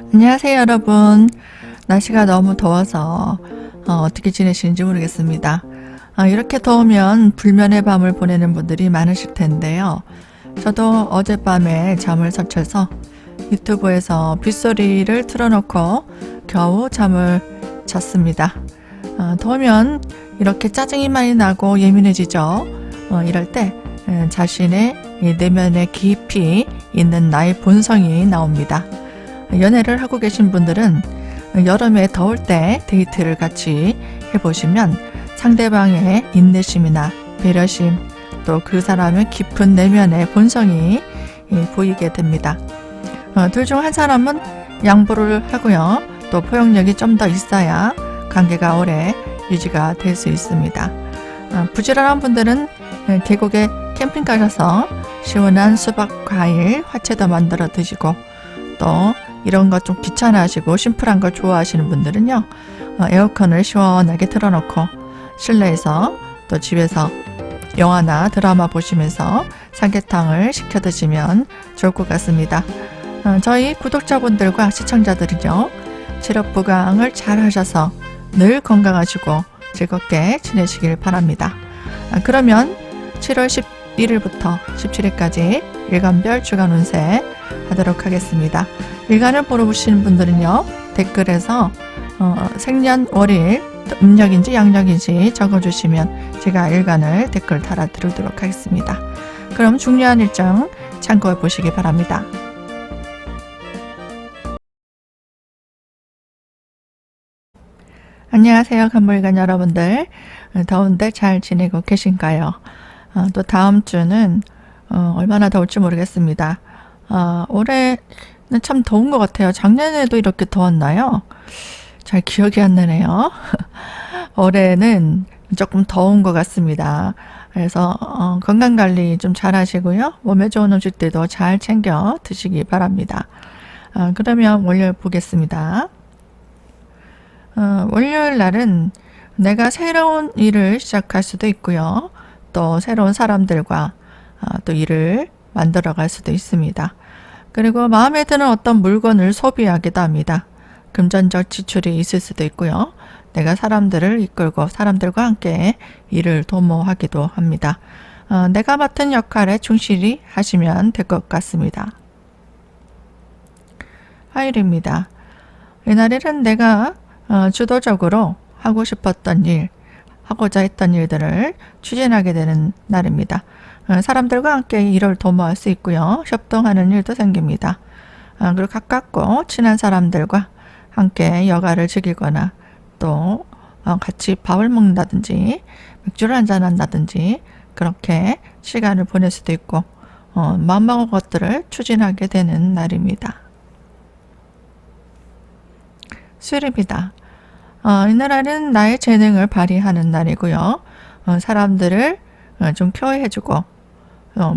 안녕하세요, 여러분. 날씨가 너무 더워서 어떻게 지내시는지 모르겠습니다. 이렇게 더우면 불면의 밤을 보내는 분들이 많으실 텐데요. 저도 어젯밤에 잠을 설쳐서 유튜브에서 빗소리를 틀어놓고 겨우 잠을 잤습니다. 더우면 이렇게 짜증이 많이 나고 예민해지죠. 이럴 때 자신의 이 내면에 깊이 있는 나의 본성이 나옵니다. 연애를 하고 계신 분들은 여름에 더울 때 데이트를 같이 해보시면 상대방의 인내심이나 배려심, 또 그 사람의 깊은 내면의 본성이 보이게 됩니다. 둘 중 한 사람은 양보를 하고요. 또 포용력이 좀 더 있어야 관계가 오래 유지가 될 수 있습니다. 부지런한 분들은 계곡에 캠핑 가셔서 시원한 수박, 과일, 화채도 만들어 드시고, 또 이런 거 좀 귀찮아하시고 심플한 걸 좋아하시는 분들은요, 에어컨을 시원하게 틀어놓고 실내에서 또 집에서 영화나 드라마 보시면서 삼계탕을 시켜 드시면 좋을 것 같습니다. 저희 구독자분들과 시청자들은요, 체력부강을 잘 하셔서 늘 건강하시고 즐겁게 지내시길 바랍니다. 그러면 7월 11일부터 17일까지 일간별 주간 운세 하도록 하겠습니다. 일간을 보러 오시는 분들은요, 댓글에서 생년월일 음력인지 양력인지 적어주시면 제가 일간을 댓글 달아드리도록 하겠습니다. 그럼 중요한 일정 참고해 보시기 바랍니다. 안녕하세요, 간물간 여러분들. 더운데 잘 지내고 계신가요? 또 다음 주는 얼마나 더울지 모르겠습니다. 올해는 참 더운 것 같아요. 작년에도 이렇게 더웠나요? 잘 기억이 안 나네요. 올해는 조금 더운 것 같습니다. 그래서 건강관리 좀 잘 하시고요. 몸에 좋은 음식들도 잘 챙겨 드시기 바랍니다. 그러면 월요일 보겠습니다. 월요일 날은 내가 새로운 일을 시작할 수도 있고요. 또 새로운 사람들과 또 일을 만들어 갈 수도 있습니다. 그리고 마음에 드는 어떤 물건을 소비하기도 합니다. 금전적 지출이 있을 수도 있고요. 내가 사람들을 이끌고 사람들과 함께 일을 도모하기도 합니다. 내가 맡은 역할에 충실히 하시면 될 것 같습니다. 화요일입니다. 이날에는 내가 주도적으로 하고 싶었던 일, 하고자 했던 일들을 추진하게 되는 날입니다. 사람들과 함께 일을 도모할 수 있고요. 협동하는 일도 생깁니다. 그리고 가깝고 친한 사람들과 함께 여가를 즐기거나 또 같이 밥을 먹는다든지 맥주를 한잔한다든지 그렇게 시간을 보낼 수도 있고 마음먹은 것들을 추진하게 되는 날입니다. 수요일입니다. 이날은 나의 재능을 발휘하는 날이고요. 사람들을 좀 케어해주고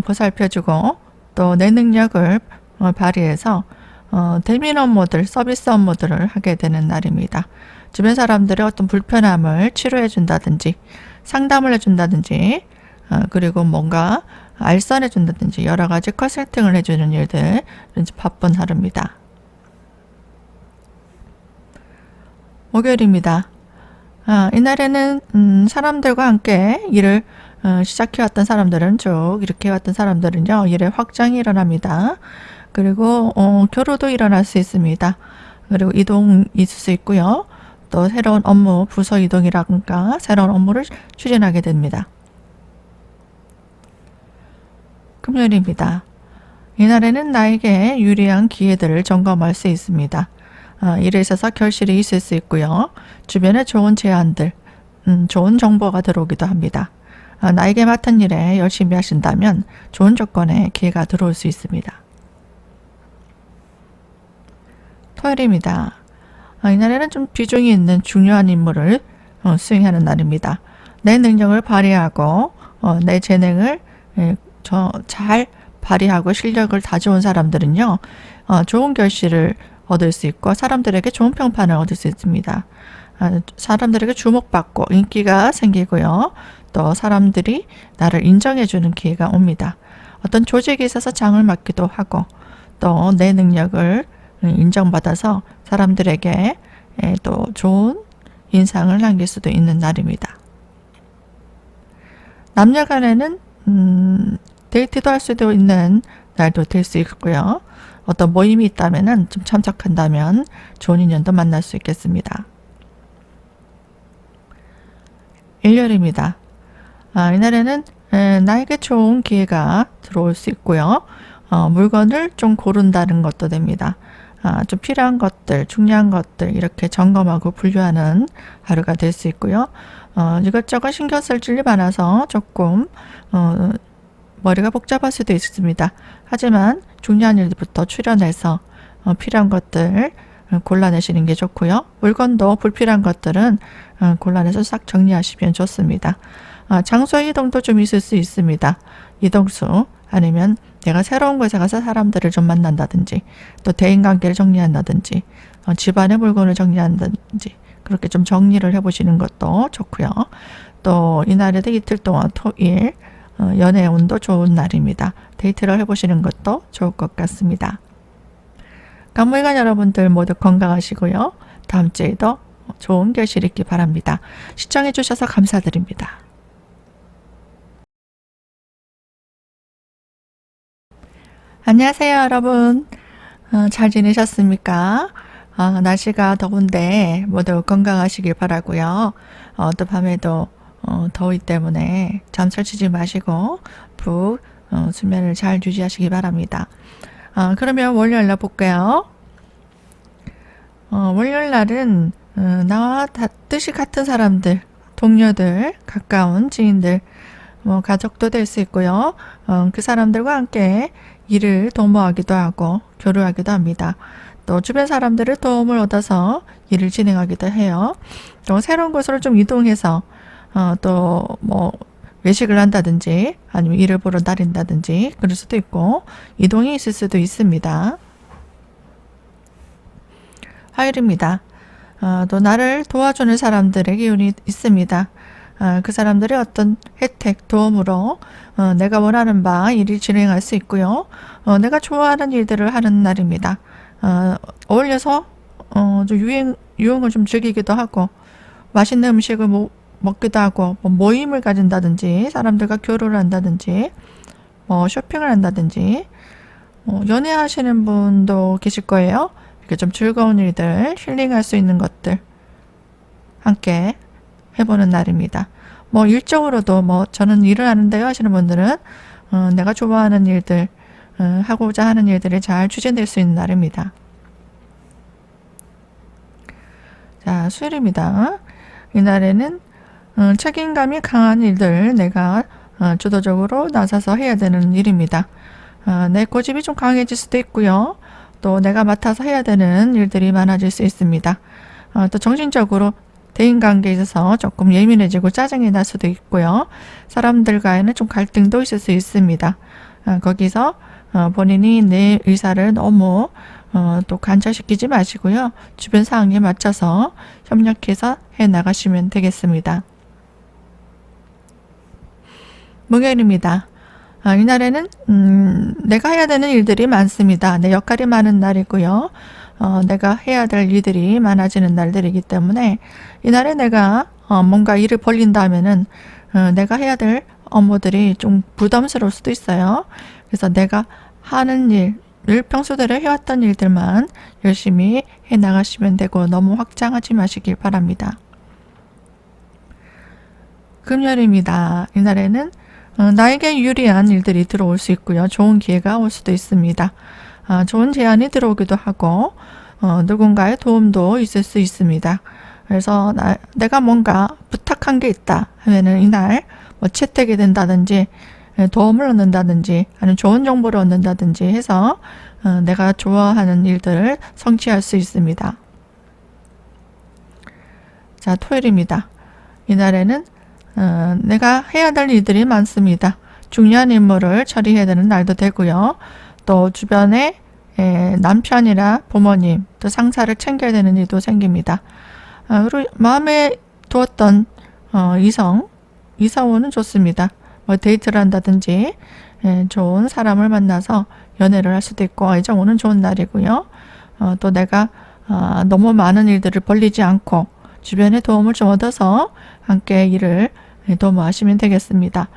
보살펴주고 또 내 능력을 발휘해서 대면 업무들, 서비스 업무들을 하게 되는 날입니다. 주변 사람들의 어떤 불편함을 치료해 준다든지 상담을 해준다든지 그리고 뭔가 알선해 준다든지 여러 가지 컨설팅을 해주는 일들 바쁜 하루입니다. 목요일입니다. 이날에는 사람들과 함께 일을 시작해왔던 사람들은 쭉 이렇게 해왔던 사람들은요, 일의 확장이 일어납니다. 그리고 교류도 일어날 수 있습니다. 그리고 이동이 있을 수 있고요. 또 새로운 업무, 부서 이동이라든가 새로운 업무를 추진하게 됩니다. 금요일입니다. 이날에는 나에게 유리한 기회들을 점검할 수 있습니다. 일에 있어서 결실이 있을 수 있고요. 주변에 좋은 제안들, 좋은 정보가 들어오기도 합니다. 나에게 맡은 일에 열심히 하신다면 좋은 조건에 기회가 들어올 수 있습니다. 토요일입니다. 이날에는 좀 비중이 있는 중요한 임무를 수행하는 날입니다. 내 능력을 발휘하고 내 재능을 잘 발휘하고 실력을 다져온 사람들은요, 좋은 결실을 얻을 수 있고 사람들에게 좋은 평판을 얻을 수 있습니다. 사람들에게 주목받고 인기가 생기고요. 또 사람들이 나를 인정해주는 기회가 옵니다. 어떤 조직에 있어서 장을 맡기도 하고 또 내 능력을 인정받아서 사람들에게 또 좋은 인상을 남길 수도 있는 날입니다. 남녀 간에는 데이트도 할 수도 있는 날도 될 수 있고요. 어떤 모임이 있다면 좀 참석한다면 좋은 인연도 만날 수 있겠습니다. 일요일입니다. 이날에는 나에게 좋은 기회가 들어올 수 있고요. 물건을 좀 고른다는 것도 됩니다. 좀 필요한 것들, 중요한 것들 이렇게 점검하고 분류하는 하루가 될 수 있고요. 이것저것 신경 쓸 일이 많아서 조금 머리가 복잡할 수도 있습니다. 하지만 중요한 일부터 추려내서 필요한 것들 골라내시는 게 좋고요. 물건도 불필요한 것들은 골라내서 싹 정리하시면 좋습니다. 장소의 이동도 좀 있을 수 있습니다. 이동수 아니면 내가 새로운 곳에 가서 사람들을 좀 만난다든지 또 대인관계를 정리한다든지 집안의 물건을 정리한다든지 그렇게 좀 정리를 해보시는 것도 좋고요. 또 이날에도 이틀 동안 토일 연애 운도 좋은 날입니다. 데이트를 해보시는 것도 좋을 것 같습니다. 간물관 여러분들 모두 건강하시고요. 다음 주에도 좋은 결실 있기 바랍니다. 시청해 주셔서 감사드립니다. 안녕하세요 여러분. 잘 지내셨습니까? 날씨가 더운데 모두 건강하시길 바라고요. 어젯밤에도 더위 때문에 잠 설치지 마시고 푹 수면을 잘 유지하시기 바랍니다. 그러면 월요일날 볼게요. 월요일날은 나와 뜻이 같은 사람들, 동료들, 가까운 지인들, 가족도 될 수 있고요. 그 사람들과 함께 일을 도모하기도 하고 교류하기도 합니다. 또 주변 사람들의 도움을 얻어서 일을 진행하기도 해요. 또 새로운 곳으로 좀 이동해서 또 외식을 한다든지 아니면 일을 보러 다닌다든지 그럴 수도 있고 이동이 있을 수도 있습니다. 화요일입니다. 또 나를 도와주는 사람들의 기운이 있습니다. 그 사람들의 어떤 혜택, 도움으로 내가 원하는 바 일을 진행할 수 있고요. 내가 좋아하는 일들을 하는 날입니다. 어울려서 좀 유흥을 좀 즐기기도 하고 맛있는 음식을 먹기도 하고 모임을 가진다든지 사람들과 교류를 한다든지 쇼핑을 한다든지 연애하시는 분도 계실 거예요. 이렇게 좀 즐거운 일들, 힐링할 수 있는 것들 함께 해보는 날입니다. 일적으로도 저는 일을 하는데요 하시는 분들은 내가 좋아하는 일들, 하고자 하는 일들이 잘 추진될 수 있는 날입니다. 자, 수요일입니다. 이날에는 책임감이 강한 일들 내가 주도적으로 나서서 해야 되는 일입니다. 내 고집이 좀 강해질 수도 있고요. 또 내가 맡아서 해야 되는 일들이 많아질 수 있습니다. 또 정신적으로 대인관계에 있어서 조금 예민해지고 짜증이 날 수도 있고요. 사람들과는 좀 갈등도 있을 수 있습니다. 거기서 본인이 내 의사를 너무 또 관철시키지 마시고요. 주변 상황에 맞춰서 협력해서 해나가시면 되겠습니다. 목요일입니다. 이날에는 내가 해야 되는 일들이 많습니다. 내 역할이 많은 날이고요. 내가 해야 될 일들이 많아지는 날들이기 때문에 이날에 내가 뭔가 일을 벌린다면은 내가 해야 될 업무들이 좀 부담스러울 수도 있어요. 그래서 내가 하는 일을 평소대로 해왔던 일들만 열심히 해나가시면 되고 너무 확장하지 마시길 바랍니다. 금요일입니다. 이날에는 나에게 유리한 일들이 들어올 수 있고요. 좋은 기회가 올 수도 있습니다. 좋은 제안이 들어오기도 하고 누군가의 도움도 있을 수 있습니다. 그래서 내가 뭔가 부탁한 게 있다 하면은 이날 채택이 된다든지 도움을 얻는다든지 아니면 좋은 정보를 얻는다든지 해서 내가 좋아하는 일들을 성취할 수 있습니다. 자, 토요일입니다. 이날에는 내가 해야 될 일들이 많습니다. 중요한 임무를 처리해야 되는 날도 되고요. 또 주변에 남편이나 부모님 또 상사를 챙겨야 되는 일도 생깁니다. 그리고 마음에 두었던 이성우는 좋습니다. 데이트를 한다든지 좋은 사람을 만나서 연애를 할 수도 있고 애정 오는 좋은 날이고요. 또 내가 너무 많은 일들을 벌리지 않고 주변의 도움을 좀 얻어서 함께 일을 도모하시면 되겠습니다.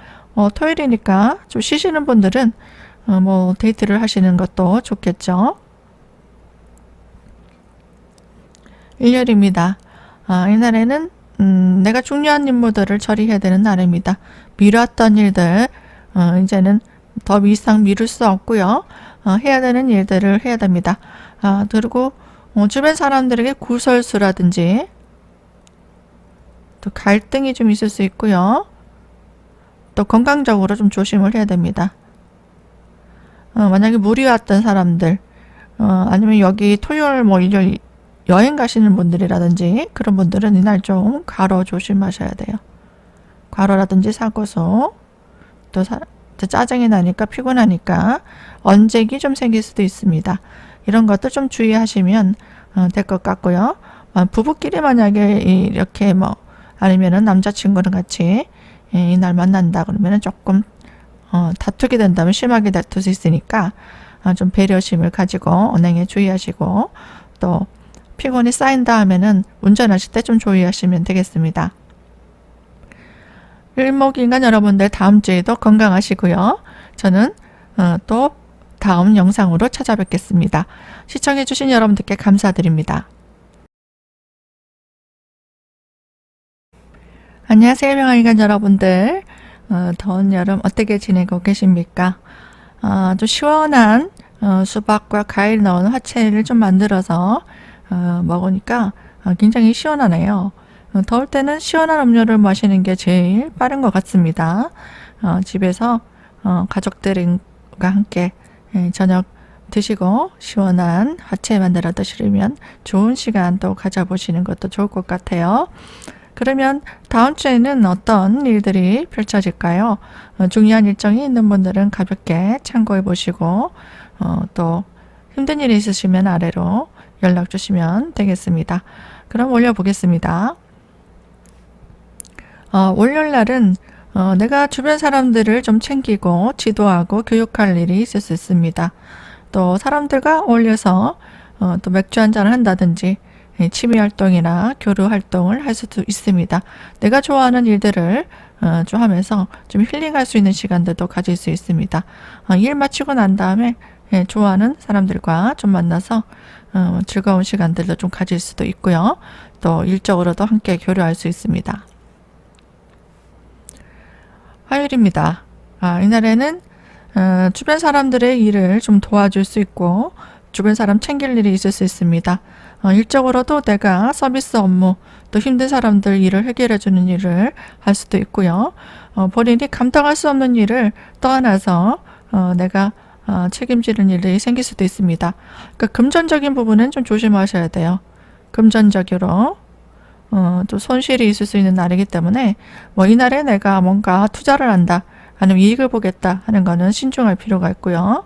토요일이니까 좀 쉬시는 분들은 데이트를 하시는 것도 좋겠죠. 일요일입니다. 이날에는 내가 중요한 임무들을 처리해야 되는 날입니다. 미뤘던 일들 이제는 더 이상 미룰 수 없고요. 해야 되는 일들을 해야 됩니다. 그리고 주변 사람들에게 구설수라든지 또 갈등이 좀 있을 수 있고요. 또 건강적으로 좀 조심을 해야 됩니다. 만약에 물이 왔던 사람들 아니면 여기 토요일 일요일 여행 가시는 분들이라든지 그런 분들은 이날 좀 과로 조심하셔야 돼요. 과로라든지 사고수 또 짜증이 나니까 피곤하니까 언쟁이 좀 생길 수도 있습니다. 이런 것도 좀 주의하시면 될 것 같고요. 부부끼리 만약에 이렇게 아니면은 남자친구랑 같이 이날 만난다 그러면은 조금 다투게 된다면 심하게 다툴 수 있으니까 좀 배려심을 가지고 언행에 주의하시고 또 피곤이 쌓인다 하면은 운전하실 때 좀 주의하시면 되겠습니다. 일목일간 여러분들 다음 주에도 건강하시고요. 저는 또 다음 영상으로 찾아뵙겠습니다. 시청해주신 여러분들께 감사드립니다. 안녕하세요, 명화일간 여러분들. 더운 여름 어떻게 지내고 계십니까? 좀 시원한 수박과 과일 넣은 화채를 좀 만들어서 먹으니까 굉장히 시원하네요. 더울 때는 시원한 음료를 마시는 게 제일 빠른 것 같습니다. 집에서 가족들과 함께 저녁 드시고 시원한 화채 만들어 드시려면 좋은 시간 또 가져보시는 것도 좋을 것 같아요. 그러면 다음 주에는 어떤 일들이 펼쳐질까요? 중요한 일정이 있는 분들은 가볍게 참고해 보시고 또 힘든 일이 있으시면 아래로 연락 주시면 되겠습니다. 그럼 올려보겠습니다. 월요일 날은 내가 주변 사람들을 좀 챙기고 지도하고 교육할 일이 있을 수 있습니다. 또 사람들과 어울려서 또 맥주 한잔을 한다든지 취미 활동이나 교류 활동을 할 수도 있습니다. 내가 좋아하는 일들을 좀 하면서 좀 힐링할 수 있는 시간들도 가질 수 있습니다. 일 마치고 난 다음에 좋아하는 사람들과 좀 만나서 즐거운 시간들도 좀 가질 수도 있고요. 또 일적으로도 함께 교류할 수 있습니다. 화요일입니다. 이날에는 주변 사람들의 일을 좀 도와줄 수 있고 주변 사람 챙길 일이 있을 수 있습니다. 일적으로도 내가 서비스 업무 또 힘든 사람들 일을 해결해 주는 일을 할 수도 있고요. 본인이 감당할 수 없는 일을 떠안아서 내가 책임지는 일이 생길 수도 있습니다. 그러니까 금전적인 부분은 좀 조심하셔야 돼요. 금전적으로 또 손실이 있을 수 있는 날이기 때문에 이날에 내가 뭔가 투자를 한다 아니면 이익을 보겠다 하는 거는 신중할 필요가 있고요.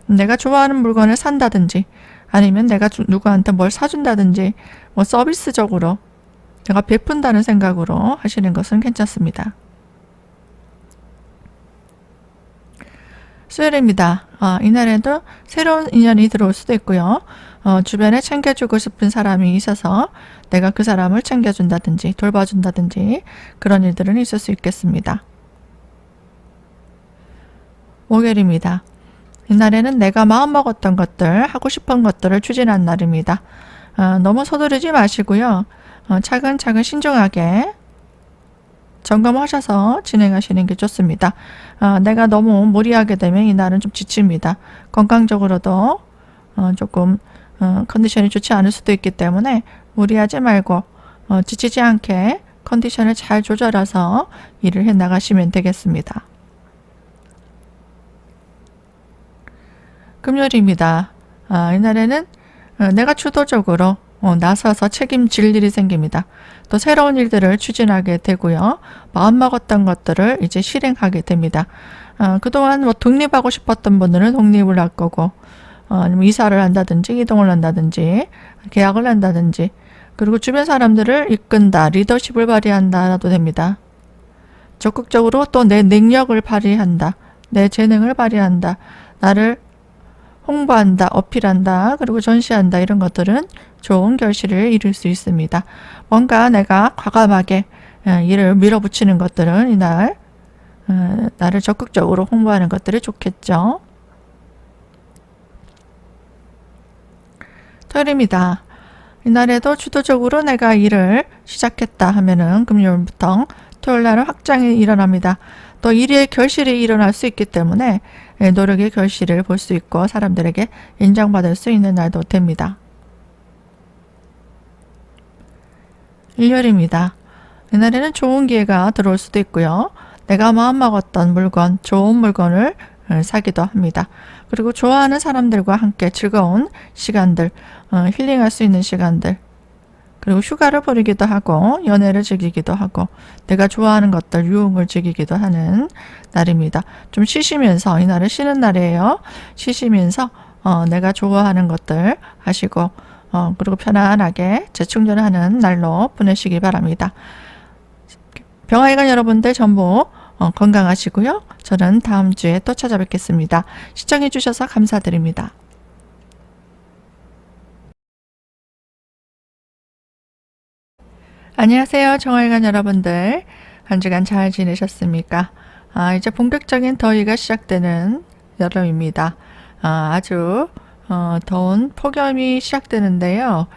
내가 좋아하는 물건을 산다든지 아니면 내가 누구한테 뭘 사준다든지 서비스적으로 내가 베푼다는 생각으로 하시는 것은 괜찮습니다. 수요일입니다. 이날에도 새로운 인연이 들어올 수도 있고요. 주변에 챙겨주고 싶은 사람이 있어서 내가 그 사람을 챙겨준다든지 돌봐준다든지 그런 일들은 있을 수 있겠습니다. 목요일입니다. 이날에는 내가 마음먹었던 것들, 하고 싶은 것들을 추진한 날입니다. 너무 서두르지 마시고요. 차근차근 신중하게 점검하셔서 진행하시는 게 좋습니다. 내가 너무 무리하게 되면 이날은 좀 지칩니다. 건강적으로도 조금 컨디션이 좋지 않을 수도 있기 때문에 무리하지 말고 지치지 않게 컨디션을 잘 조절해서 일을 해 나가시면 되겠습니다. 금요일입니다. 이날에는 내가 주도적으로 나서서 책임질 일이 생깁니다. 또 새로운 일들을 추진하게 되고요. 마음먹었던 것들을 이제 실행하게 됩니다. 그동안 독립하고 싶었던 분들은 독립을 할 거고 아니면 이사를 한다든지 이동을 한다든지 계약을 한다든지 그리고 주변 사람들을 이끈다, 리더십을 발휘한다도 됩니다. 적극적으로 또 내 능력을 발휘한다, 내 재능을 발휘한다, 나를 홍보한다, 어필한다, 그리고 전시한다 이런 것들은 좋은 결실을 이룰 수 있습니다. 뭔가 내가 과감하게 일을 밀어붙이는 것들은 이날 나를 적극적으로 홍보하는 것들이 좋겠죠. 토요일입니다. 이날에도 주도적으로 내가 일을 시작했다 하면은 금요일부터 토요일 날은 확장이 일어납니다. 또 일의 결실이 일어날 수 있기 때문에 노력의 결실을 볼 수 있고 사람들에게 인정받을 수 있는 날도 됩니다. 일요일입니다. 이날에는 좋은 기회가 들어올 수도 있고요. 내가 마음먹었던 물건, 좋은 물건을 사기도 합니다. 그리고 좋아하는 사람들과 함께 즐거운 시간들, 힐링할 수 있는 시간들, 그리고 휴가를 보내기도 하고 연애를 즐기기도 하고 내가 좋아하는 것들, 유흥을 즐기기도 하는 날입니다. 좀 쉬시면서, 이날은 쉬는 날이에요. 쉬시면서 내가 좋아하는 것들 하시고 그리고 편안하게 재충전하는 날로 보내시기 바랍니다. 병아이관 여러분들 전부 건강하시고요. 저는 다음 주에 또 찾아뵙겠습니다. 시청해 주셔서 감사드립니다. 안녕하세요. 정아이관 여러분들. 한 주간 잘 지내셨습니까? 이제 본격적인 더위가 시작되는 여름입니다. 아주 더운 폭염이 시작되는데요.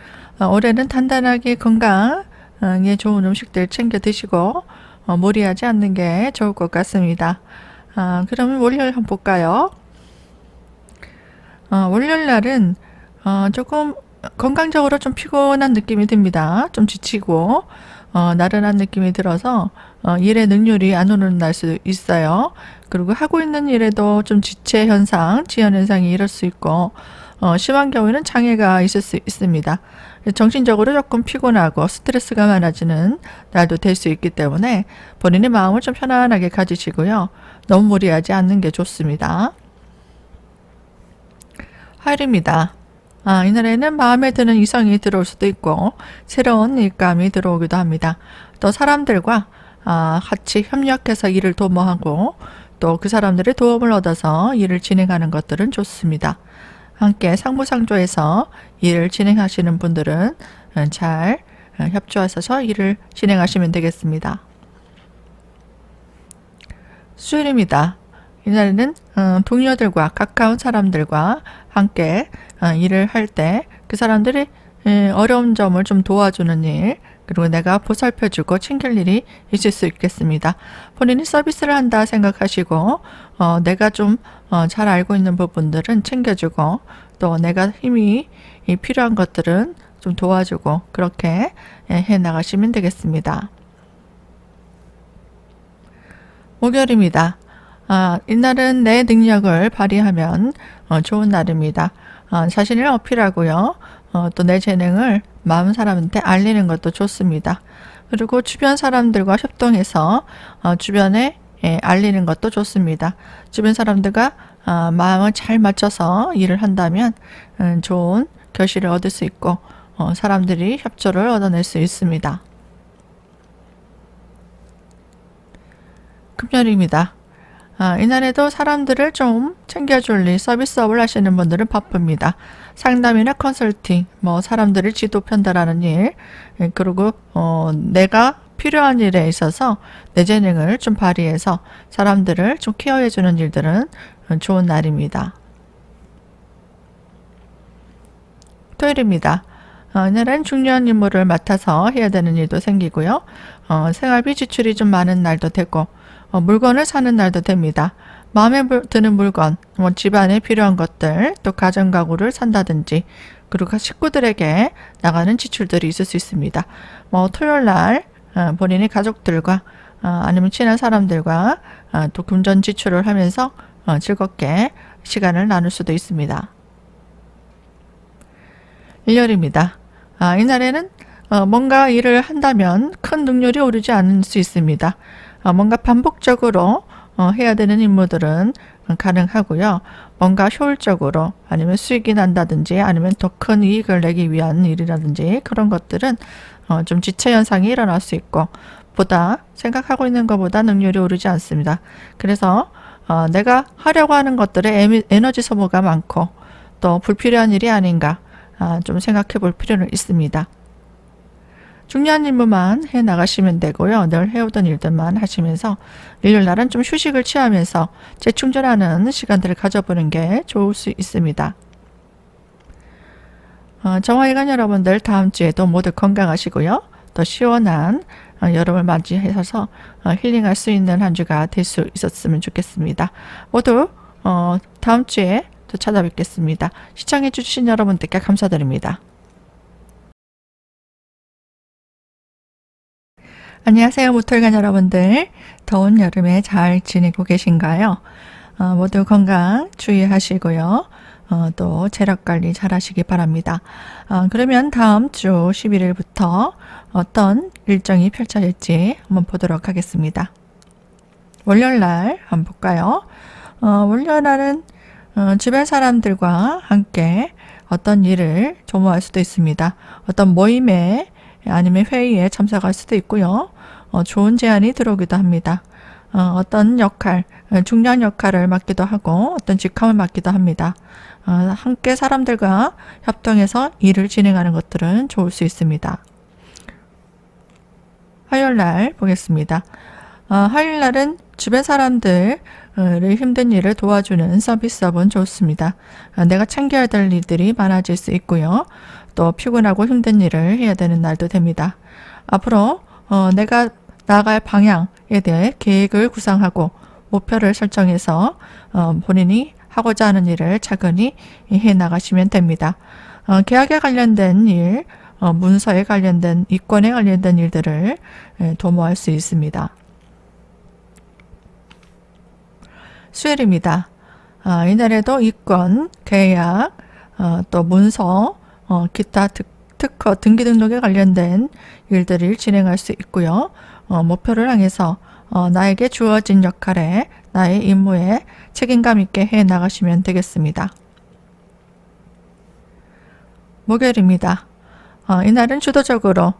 올해는 단단하게 건강에 좋은 음식들 챙겨 드시고 무리하지 않는 게 좋을 것 같습니다. 그러면 월요일 한번 볼까요? 월요일 날은 조금 건강적으로 좀 피곤한 느낌이 듭니다. 좀 지치고 나른한 느낌이 들어서 일의 능률이 안 오르는 날 수도 있어요. 그리고 하고 있는 일에도 좀 지체 현상, 지연 현상이 이럴 수 있고 심한 경우에는 장애가 있을 수 있습니다. 정신적으로 조금 피곤하고 스트레스가 많아지는 날도 될 수 있기 때문에 본인의 마음을 좀 편안하게 가지시고요. 너무 무리하지 않는 게 좋습니다. 화요일입니다. 이날에는 마음에 드는 이성이 들어올 수도 있고 새로운 일감이 들어오기도 합니다. 또 사람들과 같이 협력해서 일을 도모하고 또 그 사람들의 도움을 얻어서 일을 진행하는 것들은 좋습니다. 함께 상부상조해서 일을 진행하시는 분들은 잘 협조하셔서 일을 진행하시면 되겠습니다. 수요일입니다. 이날에는 동료들과 가까운 사람들과 함께 일을 할 때 그 사람들이 어려운 점을 좀 도와주는 일, 그리고 내가 보살펴주고 챙길 일이 있을 수 있겠습니다. 본인이 서비스를 한다 생각하시고 내가 좀 잘 알고 있는 부분들은 챙겨주고 또 내가 힘이 필요한 것들은 좀 도와주고 그렇게 해나가시면 되겠습니다. 목요일입니다. 이날은 내 능력을 발휘하면 좋은 날입니다. 자신을 어필하고요. 또 내 재능을 마음 사람한테 알리는 것도 좋습니다. 그리고 주변 사람들과 협동해서 주변에 알리는 것도 좋습니다. 주변 사람들과 마음을 잘 맞춰서 일을 한다면 좋은 결실을 얻을 수 있고 사람들이 협조를 얻어낼 수 있습니다. 금요일입니다. 이날에도 사람들을 좀 챙겨줄 일, 서비스업을 하시는 분들은 바쁩니다. 상담이나 컨설팅, 사람들을 지도 편달하는 일, 그리고 내가 필요한 일에 있어서 내 재능을 좀 발휘해서 사람들을 좀 케어해주는 일들은 좋은 날입니다. 토요일입니다. 이날은 중요한 임무를 맡아서 해야 되는 일도 생기고요. 생활비 지출이 좀 많은 날도 되고 물건을 사는 날도 됩니다. 마음에 드는 물건, 집안에 필요한 것들, 또 가전가구를 산다든지 그리고 식구들에게 나가는 지출들이 있을 수 있습니다. 토요일 날 본인의 가족들과 아니면 친한 사람들과 또 금전 지출을 하면서 즐겁게 시간을 나눌 수도 있습니다. 일요일입니다. 이날에는 뭔가 일을 한다면 큰 능률이 오르지 않을 수 있습니다. 뭔가 반복적으로 해야 되는 임무들은 가능하고요. 뭔가 효율적으로 아니면 수익이 난다든지 아니면 더 큰 이익을 내기 위한 일이라든지 그런 것들은 좀 지체 현상이 일어날 수 있고 생각하고 있는 것보다 능률이 오르지 않습니다. 그래서 내가 하려고 하는 것들에 에너지 소모가 많고 또 불필요한 일이 아닌가 좀 생각해 볼 필요는 있습니다. 중요한 일만 해 나가시면 되고요. 늘 해오던 일들만 하시면서 일요일날은 좀 휴식을 취하면서 재충전하는 시간들을 가져보는 게 좋을 수 있습니다. 저와 일간 여러분들 다음 주에도 모두 건강하시고요. 또 시원한 여름을 맞이해서 힐링할 수 있는 한 주가 될 수 있었으면 좋겠습니다. 모두 다음 주에 또 찾아뵙겠습니다. 시청해 주신 여러분들께 감사드립니다. 안녕하세요. 모토일간 여러분들. 더운 여름에 잘 지내고 계신가요? 모두 건강 주의하시고요. 또 체력관리 잘 하시기 바랍니다. 그러면 다음 주 11일부터 어떤 일정이 펼쳐질지 한번 보도록 하겠습니다. 월요일날 한번 볼까요? 월요일날은 주변 사람들과 함께 어떤 일을 도모할 수도 있습니다. 어떤 모임에 아니면 회의에 참석할 수도 있고요. 좋은 제안이 들어오기도 합니다. 어떤 역할, 중요한 역할을 맡기도 하고 어떤 직함을 맡기도 합니다. 함께 사람들과 협동해서 일을 진행하는 것들은 좋을 수 있습니다. 화요일날 보겠습니다. 화요일날은 주변 사람들의 힘든 일을 도와주는 서비스업은 좋습니다. 내가 챙겨야 될 일들이 많아질 수 있고요. 또 피곤하고 힘든 일을 해야 되는 날도 됩니다. 앞으로 내가 나아갈 방향에 대해 계획을 구상하고 목표를 설정해서 본인이 하고자 하는 일을 차근히 해 나가시면 됩니다. 계약에 관련된 일, 문서에 관련된 이권에 관련된 일들을 도모할 수 있습니다. 수요일입니다. 이날에도 이권, 계약, 또 문서, 기타 특허, 등기 등록에 관련된 일들을 진행할 수 있고요. 목표를 향해서 나에게 주어진 역할에 나의 임무에 책임감 있게 해 나가시면 되겠습니다. 목요일입니다. 이날은 주도적으로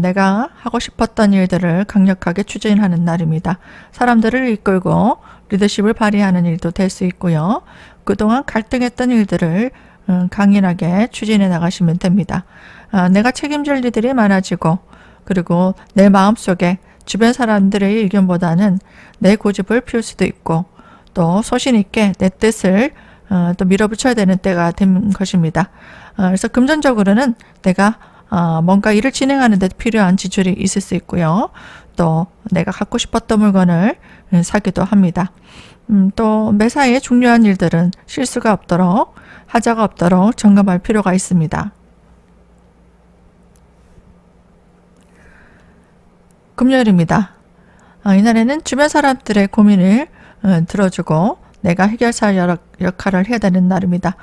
내가 하고 싶었던 일들을 강력하게 추진하는 날입니다. 사람들을 이끌고 리더십을 발휘하는 일도 될 수 있고요. 그동안 갈등했던 일들을 강인하게 추진해 나가시면 됩니다. 내가 책임질 일들이 많아지고 그리고 내 마음속에 주변 사람들의 의견보다는 내 고집을 피울 수도 있고 또 소신 있게 내 뜻을 또 밀어붙여야 되는 때가 된 것입니다. 그래서 금전적으로는 내가 뭔가 일을 진행하는 데 필요한 지출이 있을 수 있고요. 또 내가 갖고 싶었던 물건을 사기도 합니다. 또 매사에 중요한 일들은 실수가 없도록 하자가 없도록 점검할 필요가 있습니다. 금요일입니다. 이날에는 주변 사람들의 고민을 들어주고 내가 해결사 역할을 해야 되는 날입니다.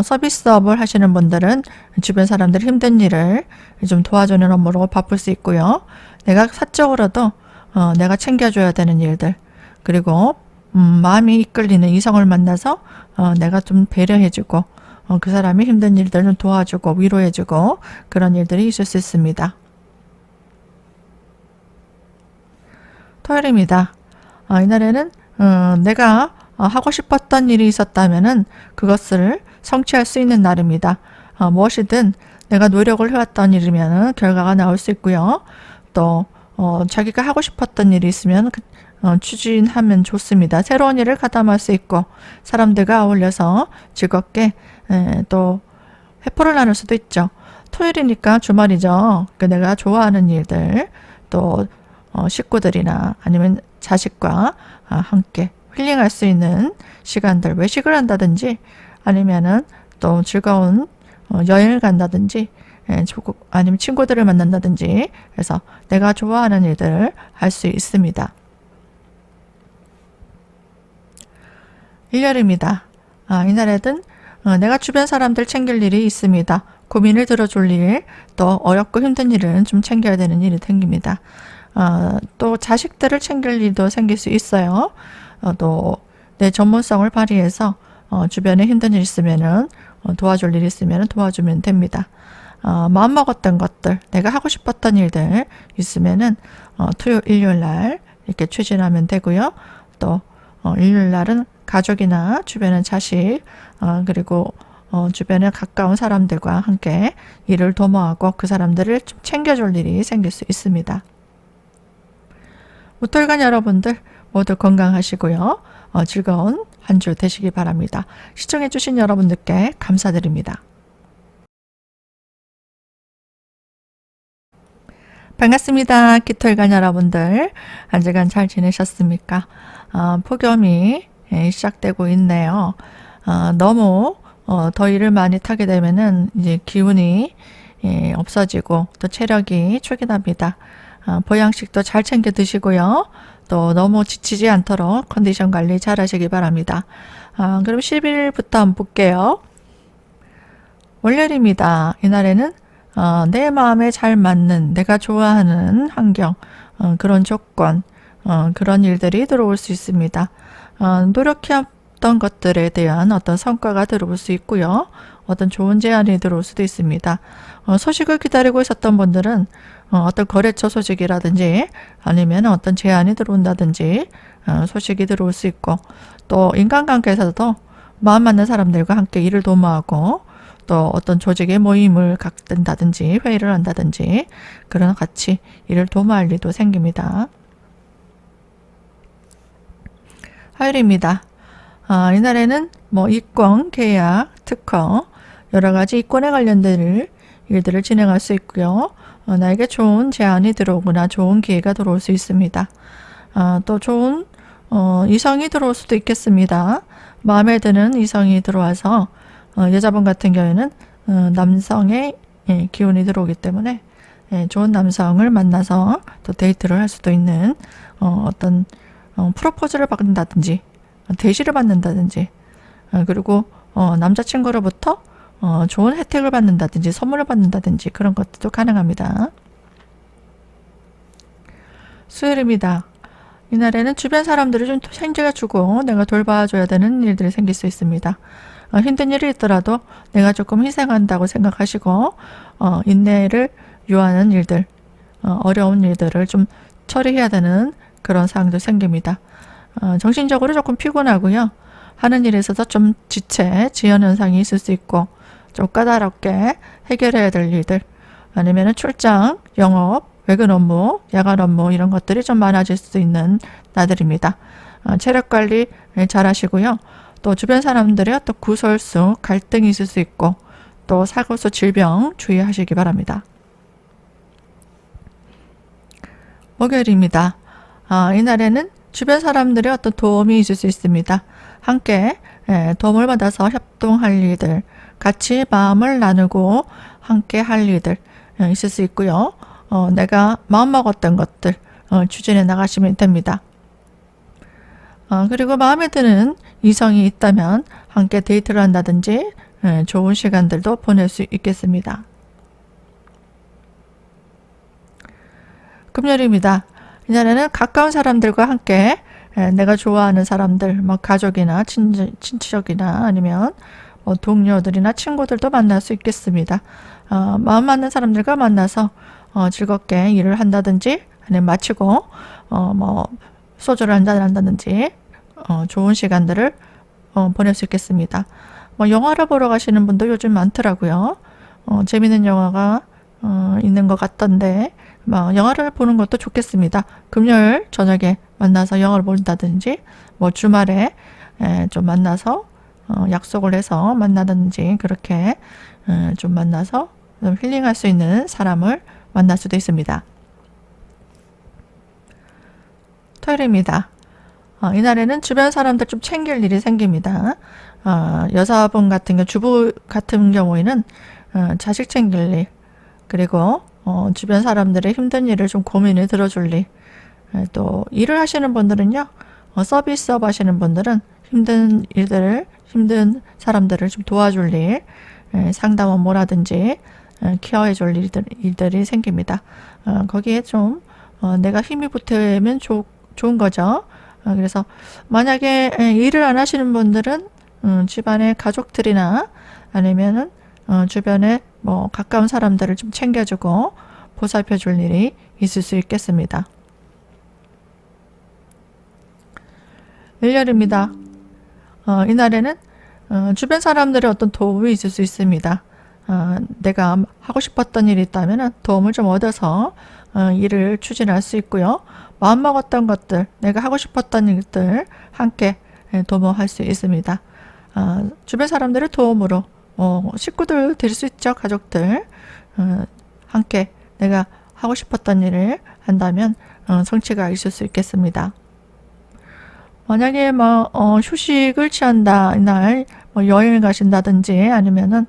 서비스업을 하시는 분들은 주변 사람들의 힘든 일을 좀 도와주는 업무로 바쁠 수 있고요. 내가 사적으로도 내가 챙겨줘야 되는 일들 그리고 마음이 이끌리는 이성을 만나서 내가 좀 배려해주고 그 사람이 힘든 일들을 도와주고 위로해주고 그런 일들이 있을 수 있습니다. 토요일입니다. 이날에는 내가 하고 싶었던 일이 있었다면은 그것을 성취할 수 있는 날입니다. 무엇이든 내가 노력을 해왔던 일이면은 결과가 나올 수 있고요. 또 자기가 하고 싶었던 일이 있으면 추진하면 좋습니다. 새로운 일을 가담할 수 있고 사람들과 어울려서 즐겁게 또 회포를 나눌 수도 있죠. 토요일이니까 주말이죠. 내가 좋아하는 일들 또 식구들이나 아니면 자식과 함께 힐링할 수 있는 시간들 외식을 한다든지 아니면은 또 즐거운 여행을 간다든지 아니면 친구들을 만난다든지 해서 내가 좋아하는 일들을 할 수 있습니다. 일요일입니다. 이날에는 내가 주변 사람들 챙길 일이 있습니다. 고민을 들어줄 일, 또 어렵고 힘든 일은 좀 챙겨야 되는 일이 생깁니다. 또 자식들을 챙길 일도 생길 수 있어요. 또 내 전문성을 발휘해서 주변에 힘든 일 있으면은 도와줄 일 있으면 도와주면 됩니다. 마음먹었던 것들, 내가 하고 싶었던 일들 있으면은 토요일, 일요일 날 이렇게 추진하면 되고요. 또 일요일 날은 가족이나 주변의 자식 그리고 주변에 가까운 사람들과 함께 일을 도모하고 그 사람들을 좀 챙겨줄 일이 생길 수 있습니다. 무토일간 여러분들 모두 건강하시고요. 즐거운 한 주 되시기 바랍니다. 시청해주신 여러분들께 감사드립니다. 반갑습니다. 기토일간 여러분들 한 주간 잘 지내셨습니까? 폭염이 시작되고 있네요. 너무 더위를 많이 타게 되면은 이제 기운이 없어지고 또 체력이 초기납니다. 보양식도 잘 챙겨 드시고요. 또 너무 지치지 않도록 컨디션 관리 잘 하시기 바랍니다. 그럼 10일부터 한번 볼게요. 월요일입니다. 이날에는 내 마음에 잘 맞는 내가 좋아하는 환경, 그런 조건, 그런 일들이 들어올 수 있습니다. 노력해왔던 것들에 대한 어떤 성과가 들어올 수 있고요. 어떤 좋은 제안이 들어올 수도 있습니다. 소식을 기다리고 있었던 분들은 어떤 거래처 소식이라든지 아니면 어떤 제안이 들어온다든지 소식이 들어올 수 있고, 또 인간관계에서도 마음 맞는 사람들과 함께 일을 도모하고 또 어떤 조직의 모임을 갖는다든지 회의를 한다든지 그런 같이 일을 도모할 일도 생깁니다. 화요일입니다. 이날에는 이권, 계약, 특허, 여러 가지 이권에 관련된 일들을 진행할 수 있고요. 나에게 좋은 제안이 들어오거나 좋은 기회가 들어올 수 있습니다. 또 좋은 이성이 들어올 수도 있겠습니다. 마음에 드는 이성이 들어와서 여자분 같은 경우에는 남성의 기운이 들어오기 때문에 좋은 남성을 만나서 또 데이트를 할 수도 있는 어떤 프로포즈를 받는다든지 대시를 받는다든지 그리고 남자친구로부터 좋은 혜택을 받는다든지 선물을 받는다든지 그런 것도 가능합니다. 수요일입니다. 이날에는 주변 사람들을 좀 챙겨주고 내가 돌봐줘야 되는 일들이 생길 수 있습니다. 힘든 일이 있더라도 내가 조금 희생한다고 생각하시고 인내를 요하는 일들, 어려운 일들을 좀 처리해야 되는 그런 상황도 생깁니다. 정신적으로 조금 피곤하고요. 하는 일에서도 좀 지연 현상이 있을 수 있고 좀 까다롭게 해결해야 될 일들, 아니면 출장, 영업, 외근 업무, 야간 업무 이런 것들이 좀 많아질 수 있는 날들입니다. 체력 관리 잘 하시고요. 또 주변 사람들의 어떤 구설수, 갈등이 있을 수 있고 또 사고수, 질병 주의하시기 바랍니다. 목요일입니다. 이날에는 주변 사람들의 어떤 도움이 있을 수 있습니다. 함께 도움을 받아서 협동할 일들, 같이 마음을 나누고 함께 할 일들 있을 수 있고요. 내가 마음먹었던 것들 추진해 나가시면 됩니다. 그리고 마음에 드는 이성이 있다면 함께 데이트를 한다든지 좋은 시간들도 보낼 수 있겠습니다. 금요일입니다. 이날에는 가까운 사람들과 함께 내가 좋아하는 사람들, 가족이나 친척이나 아니면 동료들이나 친구들도 만날 수 있겠습니다. 마음 맞는 사람들과 만나서 즐겁게 일을 한다든지 아니면 마치고 소주를 한잔 한다든지 좋은 시간들을 보낼 수 있겠습니다. 영화를 보러 가시는 분도 요즘 많더라고요. 재밌는 영화가 있는 것 같던데 영화를 보는 것도 좋겠습니다. 금요일 저녁에 만나서 영화를 본다든지 주말에 좀 만나서 약속을 해서 만나든지 그렇게 좀 만나서 좀 힐링할 수 있는 사람을 만날 수도 있습니다. 토요일입니다. 이날에는 주변 사람들 좀 챙길 일이 생깁니다. 여자분 같은 경우, 주부 같은 경우에는 자식 챙길 일, 그리고 주변 사람들의 힘든 일을 좀 고민을 들어줄 일, 또 일을 하시는 분들은요, 서비스업 하시는 분들은 힘든 사람들을 좀 도와줄 일, 상담 업무라든지 케어해줄 일들이 생깁니다. 거기에 좀 내가 힘이 붙으면 좋은 거죠. 그래서 만약에 일을 안 하시는 분들은 집안의 가족들이나 아니면은 주변에 가까운 사람들을 좀 챙겨주고 보살펴줄 일이 있을 수 있겠습니다. 일요일입니다. 이날에는 주변 사람들의 어떤 도움이 있을 수 있습니다. 내가 하고 싶었던 일이 있다면 도움을 좀 얻어서 일을 추진할 수 있고요. 마음먹었던 것들, 내가 하고 싶었던 일들 함께 도모할 수 있습니다. 주변 사람들의 도움으로 식구들 될 수 있죠. 가족들 함께 내가 하고 싶었던 일을 한다면 성취가 있을 수 있겠습니다. 만약에 휴식을 취한다 이날 여행을 가신다든지 아니면은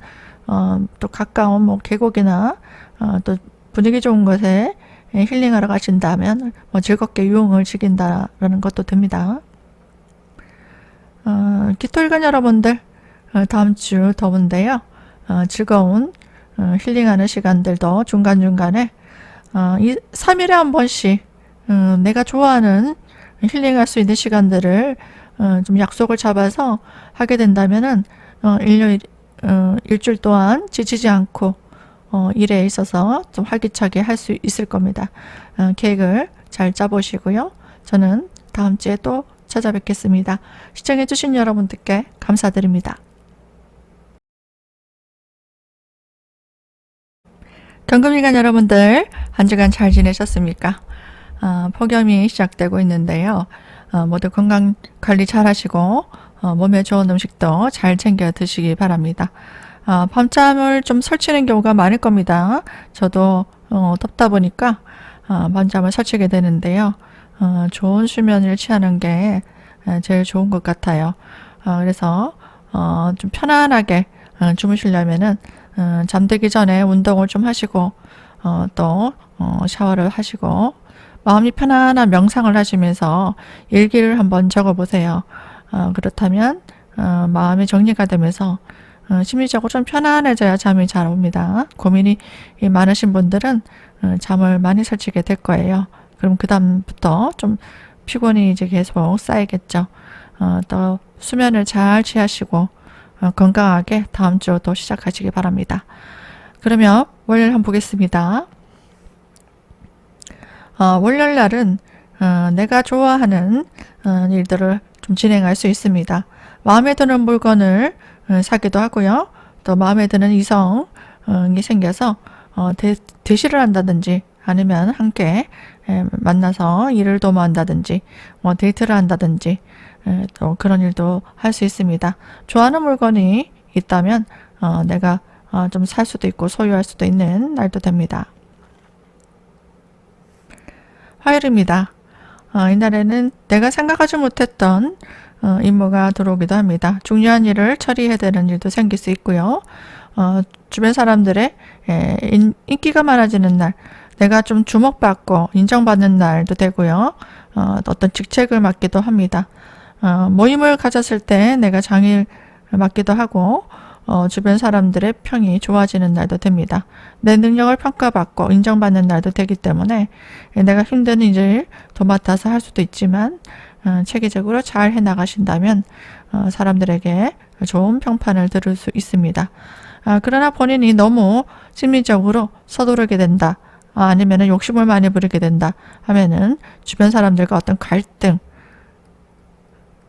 또 가까운 계곡이나 또 분위기 좋은 곳에 힐링하러 가신다면 즐겁게 유흥을 즐긴다라는 것도 됩니다. 기토일간 여러분들 다음 주 더운데요. 즐거운 힐링하는 시간들도 중간중간에 3일에 한 번씩 내가 좋아하는 힐링할 수 있는 시간들을 좀 약속을 잡아서 하게 된다면은 일주일 동안 지치지 않고 일에 있어서 좀 활기차게 할 수 있을 겁니다. 계획을 잘 짜보시고요. 저는 다음 주에 또 찾아뵙겠습니다. 시청해주신 여러분들께 감사드립니다. 경금일간 여러분들 한 주간 잘 지내셨습니까? 폭염이 시작되고 있는데요. 모두 건강 관리 잘 하시고 몸에 좋은 음식도 잘 챙겨 드시기 바랍니다. 밤잠을 좀 설치는 경우가 많을 겁니다. 저도 덥다 보니까 밤잠을 설치게 되는데요. 좋은 수면을 취하는 게 제일 좋은 것 같아요. 그래서 좀 편안하게 주무시려면은 잠들기 전에 운동을 좀 하시고 또 샤워를 하시고 마음이 편안한 명상을 하시면서 일기를 한번 적어보세요. 그렇다면 마음이 정리가 되면서 심리적으로 좀 편안해져야 잠이 잘 옵니다. 고민이 많으신 분들은 잠을 많이 설치게 될 거예요. 그럼 그 다음부터 좀 피곤이 이제 계속 쌓이겠죠. 또 수면을 잘 취하시고 건강하게 다음 주 또 시작하시기 바랍니다. 그러면 월요일 한번 보겠습니다. 월요일 날은 내가 좋아하는 일들을 좀 진행할 수 있습니다. 마음에 드는 물건을 사기도 하고요. 또 마음에 드는 이성이 생겨서 대시를 한다든지 아니면 함께 만나서 일을 도모한다든지 데이트를 한다든지 또 그런 일도 할 수 있습니다. 좋아하는 물건이 있다면 내가 좀 살 수도 있고 소유할 수도 있는 날도 됩니다. 화요일입니다. 이날에는 내가 생각하지 못했던 임무가 들어오기도 합니다. 중요한 일을 처리해야 되는 일도 생길 수 있고요. 주변 사람들의 인기가 많아지는 날, 내가 좀 주목받고 인정받는 날도 되고요. 어떤 직책을 맡기도 합니다. 모임을 가졌을 때 내가 장일 맡기도 하고 주변 사람들의 평이 좋아지는 날도 됩니다. 내 능력을 평가받고 인정받는 날도 되기 때문에 내가 힘든 일을 도맡아서 할 수도 있지만 체계적으로 잘 해나가신다면 사람들에게 좋은 평판을 들을 수 있습니다. 그러나 본인이 너무 심리적으로 서두르게 된다. 아니면 욕심을 많이 부리게 된다 하면은 주변 사람들과 어떤 갈등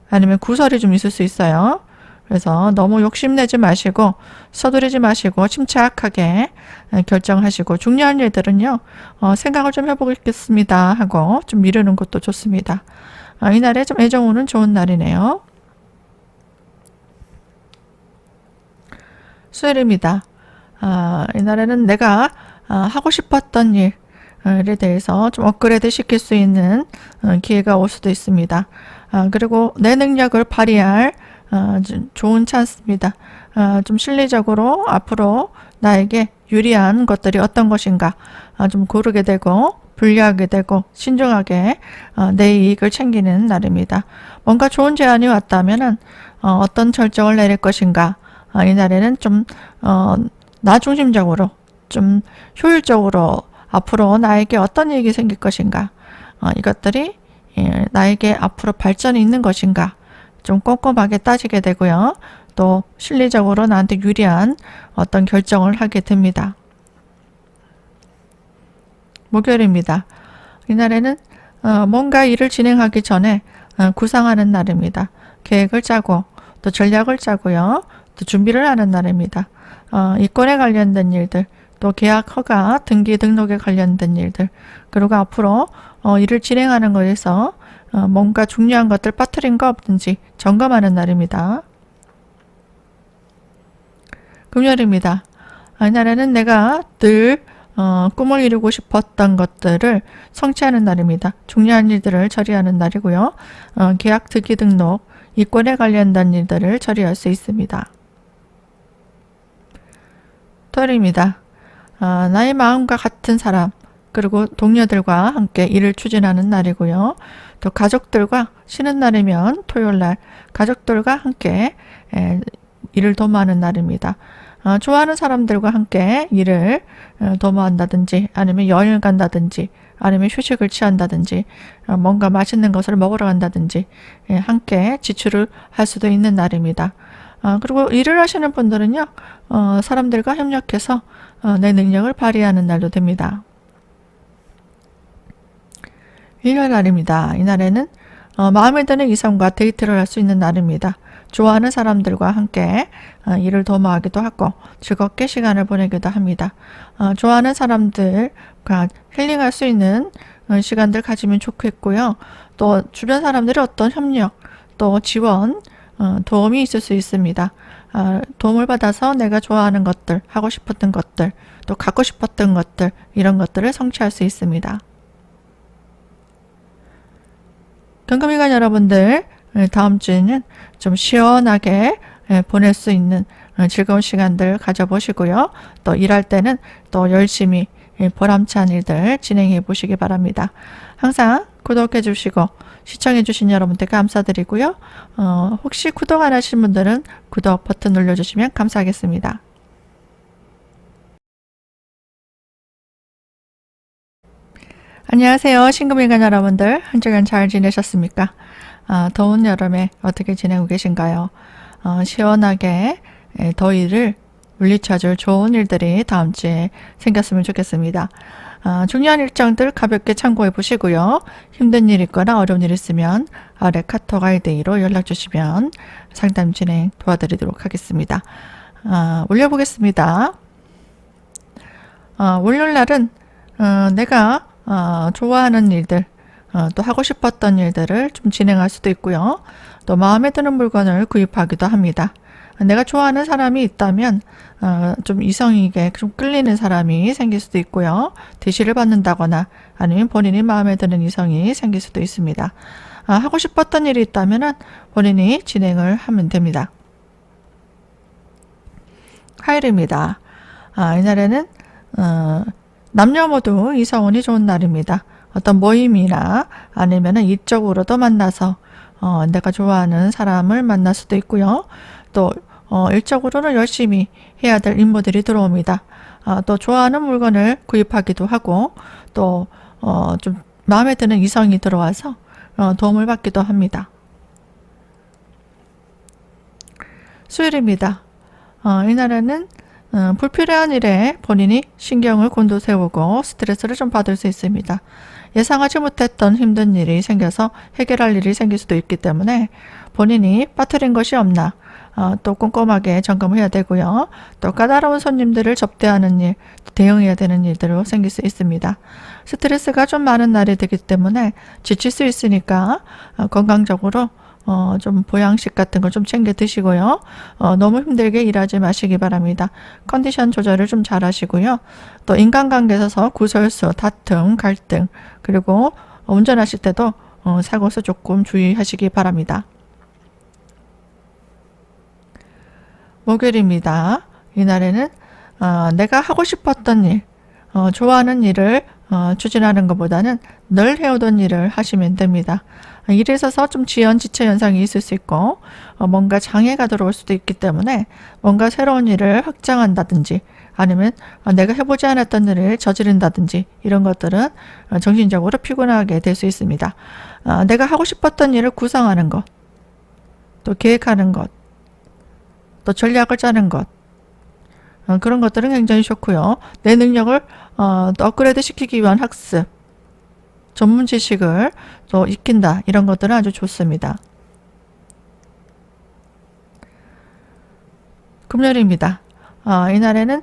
아니면 구설이 좀 있을 수 있어요. 그래서 너무 욕심내지 마시고 서두르지 마시고 침착하게 결정하시고 중요한 일들은요 생각을 좀 해보겠습니다 하고 좀 미루는 것도 좋습니다. 이날에 좀 애정 오는 좋은 날이네요. 수요일입니다. 이날에는 내가 하고 싶었던 일에 대해서 좀 업그레이드 시킬 수 있는 기회가 올 수도 있습니다. 그리고 내 능력을 발휘할 좋은 찬스입니다. 좀 실리적으로 앞으로 나에게 유리한 것들이 어떤 것인가 좀 고르게 되고 분리하게 되고 신중하게 내 이익을 챙기는 날입니다. 뭔가 좋은 제안이 왔다면은 어떤 결정을 내릴 것인가 이 날에는 좀 나 중심적으로 좀 효율적으로 앞으로 나에게 어떤 이익이 생길 것인가 이것들이 나에게 앞으로 발전이 있는 것인가 좀 꼼꼼하게 따지게 되고요. 또 실리적으로 나한테 유리한 어떤 결정을 하게 됩니다. 목요일입니다. 이날에는 뭔가 일을 진행하기 전에 구상하는 날입니다. 계획을 짜고 또 전략을 짜고요. 또 준비를 하는 날입니다. 이권에 관련된 일들, 또 계약 허가, 등기 등록에 관련된 일들, 그리고 앞으로 일을 진행하는 거에서 뭔가 중요한 것들 빠뜨린 거 없는지 점검하는 날입니다. 금요일입니다. 이날에는 내가 늘 꿈을 이루고 싶었던 것들을 성취하는 날입니다. 중요한 일들을 처리하는 날이고요. 계약 등기 등록, 이권에 관련된 일들을 처리할 수 있습니다. 토요일입니다. 나의 마음과 같은 사람, 그리고 동료들과 함께 일을 추진하는 날이고요. 또 가족들과 쉬는 날이면 토요일날 가족들과 함께 일을 도모하는 날입니다. 좋아하는 사람들과 함께 일을 도모한다든지 아니면 여행을 간다든지 아니면 휴식을 취한다든지 뭔가 맛있는 것을 먹으러 간다든지 함께 지출을 할 수도 있는 날입니다. 그리고 일을 하시는 분들은요, 사람들과 협력해서 내 능력을 발휘하는 날도 됩니다. 일요일 날입니다. 이날에는 마음에 드는 이성과 데이트를 할 수 있는 날입니다. 좋아하는 사람들과 함께 일을 도모하기도 하고 즐겁게 시간을 보내기도 합니다. 좋아하는 사람들과 힐링할 수 있는 시간들 가지면 좋겠고요. 또 주변 사람들의 어떤 협력, 또 지원, 도움이 있을 수 있습니다. 도움을 받아서 내가 좋아하는 것들, 하고 싶었던 것들, 또 갖고 싶었던 것들, 이런 것들을 성취할 수 있습니다. 경금일간 여러분들, 다음 주에는 좀 시원하게 보낼 수 있는 즐거운 시간들 가져보시고요. 또 일할 때는 또 열심히 보람찬 일들 진행해 보시기 바랍니다. 항상 구독해 주시고 시청해 주신 여러분들 감사드리고요. 혹시 구독 안 하신 분들은 구독 버튼 눌러주시면 감사하겠습니다. 안녕하세요. 신금일간 여러분들, 한 주간 잘 지내셨습니까? 더운 여름에 어떻게 지내고 계신가요? 시원하게 더위를 물리쳐줄 좋은 일들이 다음 주에 생겼으면 좋겠습니다. 중요한 일정들 가볍게 참고해 보시고요. 힘든 일 있거나 어려운 일 있으면 아래 카톡 아이디로 연락 주시면 상담 진행 도와드리도록 하겠습니다. 올려보겠습니다. 월요일 날은 내가 좋아하는 일들, 또 하고 싶었던 일들을 좀 진행할 수도 있고요. 또 마음에 드는 물건을 구입하기도 합니다. 내가 좋아하는 사람이 있다면 좀 이성에게 좀 끌리는 사람이 생길 수도 있고요. 대시를 받는다거나 아니면 본인이 마음에 드는 이성이 생길 수도 있습니다. 하고 싶었던 일이 있다면 본인이 진행을 하면 됩니다. 화요일입니다. 이날에는 남녀 모두 이성운이 좋은 날입니다. 어떤 모임이나 아니면 이쪽으로도 만나서 내가 좋아하는 사람을 만날 수도 있고요. 또 일적으로는 열심히 해야 될 임무들이 들어옵니다. 또 좋아하는 물건을 구입하기도 하고 또 좀 마음에 드는 이성이 들어와서 도움을 받기도 합니다. 수요일입니다. 이날에는 불필요한 일에 본인이 신경을 곤두세우고 스트레스를 좀 받을 수 있습니다. 예상하지 못했던 힘든 일이 생겨서 해결할 일이 생길 수도 있기 때문에 본인이 빠뜨린 것이 없나 또 꼼꼼하게 점검해야 되고요. 또 까다로운 손님들을 접대하는 일, 대응해야 되는 일들로 생길 수 있습니다. 스트레스가 좀 많은 날이 되기 때문에 지칠 수 있으니까 건강적으로 좀 보양식 같은 걸 좀 챙겨 드시고요. 너무 힘들게 일하지 마시기 바랍니다. 컨디션 조절을 좀 잘 하시고요. 또 인간관계에서 구설수, 다툼, 갈등, 그리고 운전하실 때도 사고수 조금 주의하시기 바랍니다. 목요일입니다. 이날에는 내가 하고 싶었던 일, 좋아하는 일을 추진하는 것보다는 늘 해오던 일을 하시면 됩니다. 일에 있어서 좀 지연지체 현상이 있을 수 있고 뭔가 장애가 들어올 수도 있기 때문에 뭔가 새로운 일을 확장한다든지 아니면 내가 해보지 않았던 일을 저지른다든지 이런 것들은 정신적으로 피곤하게 될 수 있습니다. 내가 하고 싶었던 일을 구상하는 것, 또 계획하는 것, 또 전략을 짜는 것, 그런 것들은 굉장히 좋고요. 내 능력을 또 업그레이드 시키기 위한 학습, 전문 지식을 또 익힌다, 이런 것들은 아주 좋습니다. 금요일입니다. 이날에는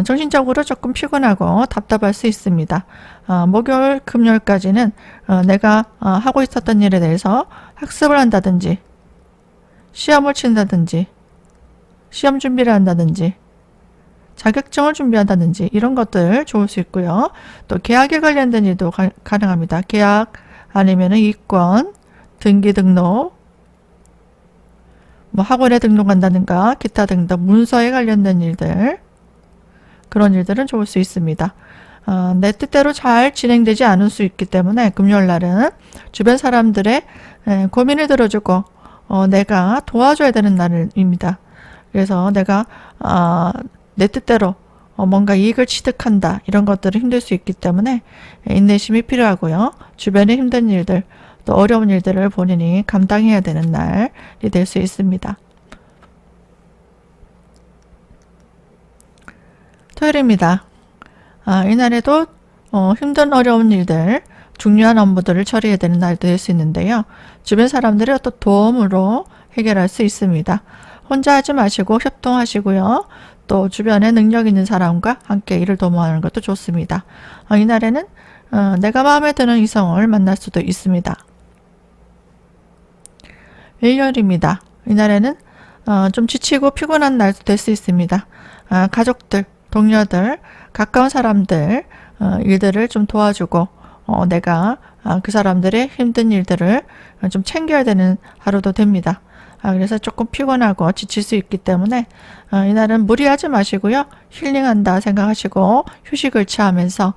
정신적으로 조금 피곤하고 답답할 수 있습니다. 목요일, 금요일까지는 내가 하고 있었던 일에 대해서 학습을 한다든지, 시험을 친다든지, 시험 준비를 한다든지, 자격증을 준비한다든지 이런 것들 좋을 수 있고요. 또 계약에 관련된 일도 가능합니다. 계약 아니면 이권, 등기 등록, 뭐 학원에 등록한다든가 기타 등등 문서에 관련된 일들, 그런 일들은 좋을 수 있습니다. 내 뜻대로 잘 진행되지 않을 수 있기 때문에 금요일 날은 주변 사람들의 고민을 들어주고 내가 도와줘야 되는 날입니다. 그래서 내가 내 뜻대로 뭔가 이익을 취득한다 이런 것들은 힘들 수 있기 때문에 인내심이 필요하고요. 주변의 힘든 일들 또 어려운 일들을 본인이 감당해야 되는 날이 될 수 있습니다. 토요일입니다. 이날에도 힘든 어려운 일들, 중요한 업무들을 처리해야 되는 날도 될 수 있는데요. 주변 사람들의 어떤 도움으로 해결할 수 있습니다. 혼자 하지 마시고 협동하시고요. 또 주변에 능력 있는 사람과 함께 일을 도모하는 것도 좋습니다. 이날에는 내가 마음에 드는 이성을 만날 수도 있습니다. 일요일입니다. 이날에는 좀 지치고 피곤한 날도 될 수 있습니다. 가족들, 동료들, 가까운 사람들 일들을 좀 도와주고 내가 그 사람들의 힘든 일들을 좀 챙겨야 되는 하루도 됩니다. 그래서 조금 피곤하고 지칠 수 있기 때문에 이날은 무리하지 마시고요. 힐링한다 생각하시고 휴식을 취하면서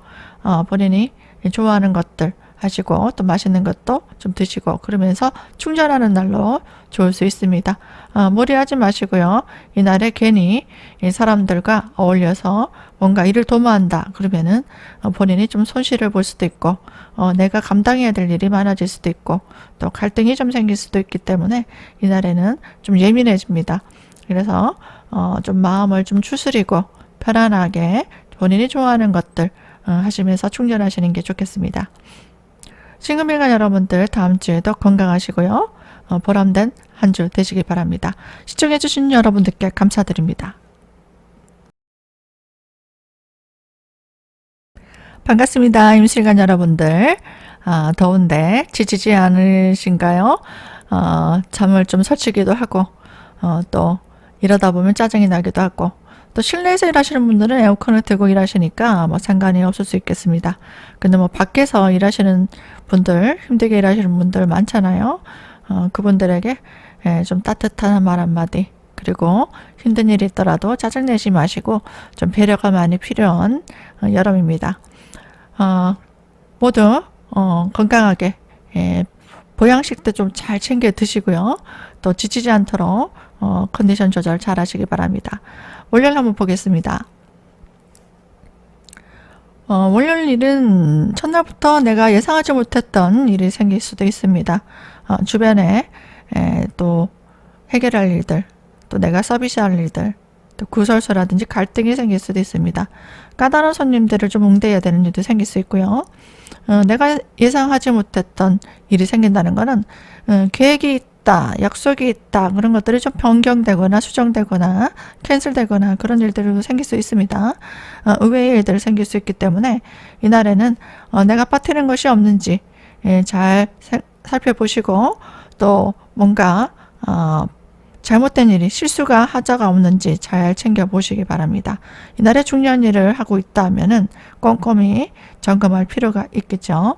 본인이 좋아하는 것들 하시고 또 맛있는 것도 좀 드시고 그러면서 충전하는 날로 좋을 수 있습니다. 무리하지 마시고요. 이날에 괜히 이 사람들과 어울려서 뭔가 일을 도모한다 그러면은 본인이 좀 손실을 볼 수도 있고 내가 감당해야 될 일이 많아질 수도 있고 또 갈등이 좀 생길 수도 있기 때문에 이날에는 좀 예민해집니다. 그래서 좀 마음을 좀 추스리고 편안하게 본인이 좋아하는 것들 하시면서 충전하시는 게 좋겠습니다. 신금일간 여러분들 다음 주에도 건강하시고요. 보람된 한 주 되시길 바랍니다. 시청해주신 여러분들께 감사드립니다. 반갑습니다. 임실간 여러분들. 더운데 지치지 않으신가요? 잠을 좀 설치기도 하고 또 이러다 보면 짜증이 나기도 하고 또 실내에서 일하시는 분들은 에어컨을 틀고 일하시니까 뭐 상관이 없을 수 있겠습니다. 근데 뭐 밖에서 일하시는 분들, 힘들게 일하시는 분들 많잖아요. 그분들에게 좀 따뜻한 말 한마디, 그리고 힘든 일이 있더라도 짜증내지 마시고 좀 배려가 많이 필요한 여름입니다. 모두 건강하게 보양식도 좀 잘 챙겨 드시고요. 또 지치지 않도록 컨디션 조절 잘 하시기 바랍니다. 월요일 한번 보겠습니다. 월요일은 첫날부터 내가 예상하지 못했던 일이 생길 수도 있습니다. 주변에 또 해결할 일들, 또 내가 서비스할 일들, 또 구설수라든지 갈등이 생길 수도 있습니다. 까다로운 손님들을 좀 응대해야 되는 일도 생길 수 있고요. 내가 예상하지 못했던 일이 생긴다는 것은 계획이 있다, 약속이 있다, 그런 것들이 좀 변경되거나 수정되거나 캔슬되거나 그런 일들이 생길 수 있습니다. 의외의 일들이 생길 수 있기 때문에 이날에는 내가 빠뜨린 것이 없는지 잘 살펴보시고 또 뭔가 잘못된 일이 실수가 하자가 없는지 잘 챙겨보시기 바랍니다. 이날에 중요한 일을 하고 있다 하면은 꼼꼼히 점검할 필요가 있겠죠.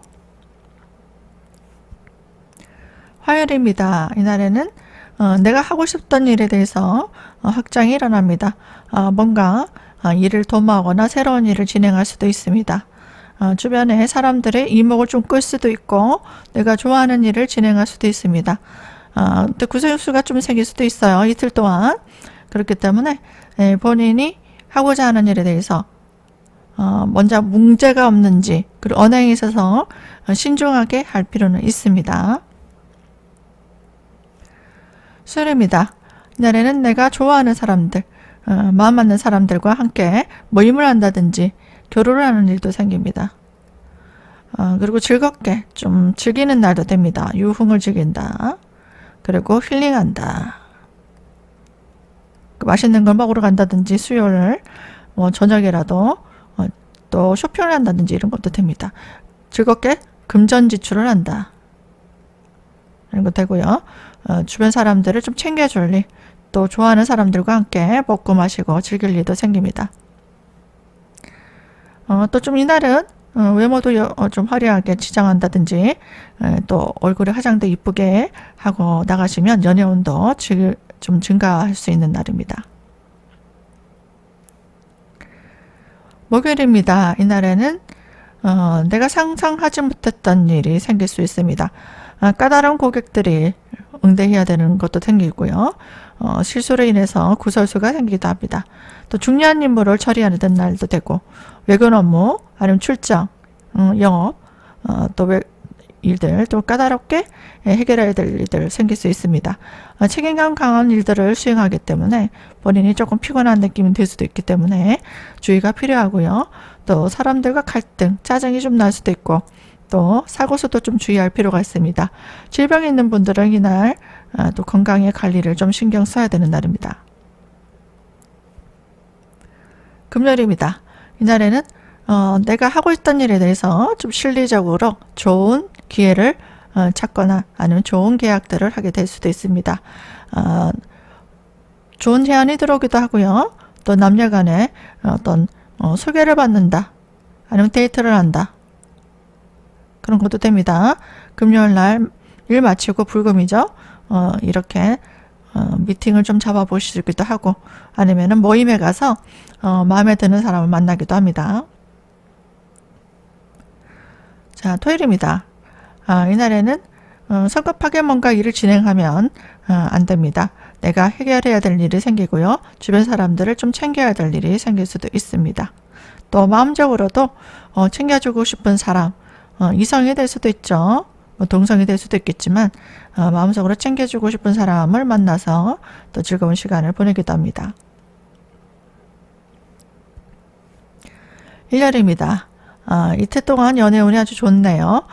화요일입니다. 이날에는 내가 하고 싶던 일에 대해서 확장이 일어납니다. 뭔가 일을 도모하거나 새로운 일을 진행할 수도 있습니다. 주변에 사람들의 이목을 좀 끌 수도 있고 내가 좋아하는 일을 진행할 수도 있습니다. 또 구설수가 좀 생길 수도 있어요. 이틀 동안. 그렇기 때문에 본인이 하고자 하는 일에 대해서 먼저 문제가 없는지 그리고 언행에 있어서 신중하게 할 필요는 있습니다. 수요일입니다. 이날에는 내가 좋아하는 사람들, 마음 맞는 사람들과 함께 모임을 한다든지 교류를 하는 일도 생깁니다. 그리고 즐겁게 좀 즐기는 날도 됩니다. 유흥을 즐긴다. 그리고 힐링한다. 그 맛있는 걸 먹으러 간다든지 수요일 저녁이라도 또 쇼핑을 한다든지 이런 것도 됩니다. 즐겁게 금전지출을 한다. 이런 거 되고요. 주변 사람들을 좀 챙겨줄 일, 또 좋아하는 사람들과 함께 먹고 마시고 즐길 일도 생깁니다. 또 좀 이날은 외모도 좀 화려하게 치장한다든지 또 얼굴에 화장도 이쁘게 하고 나가시면 연애운도 좀 증가할 수 있는 날입니다. 목요일입니다. 이날에는 내가 상상하지 못했던 일이 생길 수 있습니다. 까다로운 고객들이 응대해야 되는 것도 생기고요. 실수로 인해서 구설수가 생기기도 합니다. 또 중요한 임무를 처리하는 날도 되고 외근 업무 아니면 출장, 영업, 또 일들 또 까다롭게 해결해야 될 일들 생길 수 있습니다. 책임감 강한 일들을 수행하기 때문에 본인이 조금 피곤한 느낌이 들 수도 있기 때문에 주의가 필요하고요. 또 사람들과 갈등, 짜증이 좀 날 수도 있고 또 사고수도 좀 주의할 필요가 있습니다. 질병이 있는 분들은 이날 또 건강의 관리를 좀 신경 써야 되는 날입니다. 금요일입니다. 이날에는 내가 하고 있던 일에 대해서 좀 실리적으로 좋은 기회를 찾거나 아니면 좋은 계약들을 하게 될 수도 있습니다. 좋은 제안이 들어오기도 하고요. 또 남녀 간에 어떤 소개를 받는다. 아니면 데이트를 한다. 그런 것도 됩니다. 금요일 날 일 마치고 불금이죠. 이렇게 미팅을 좀 잡아보시기도 하고 아니면은 모임에 가서 마음에 드는 사람을 만나기도 합니다. 자, 토요일입니다. 이날에는 성급하게 뭔가 일을 진행하면 안 됩니다. 내가 해결해야 될 일이 생기고요. 주변 사람들을 좀 챙겨야 될 일이 생길 수도 있습니다. 또 마음적으로도 챙겨주고 싶은 사람, 이성이 될 수도 있죠. 동성이 될 수도 있겠지만 마음속으로 챙겨주고 싶은 사람을 만나서 또 즐거운 시간을 보내기도 합니다. 일요일입니다. 이틀 동안 연애운이 아주 좋네요.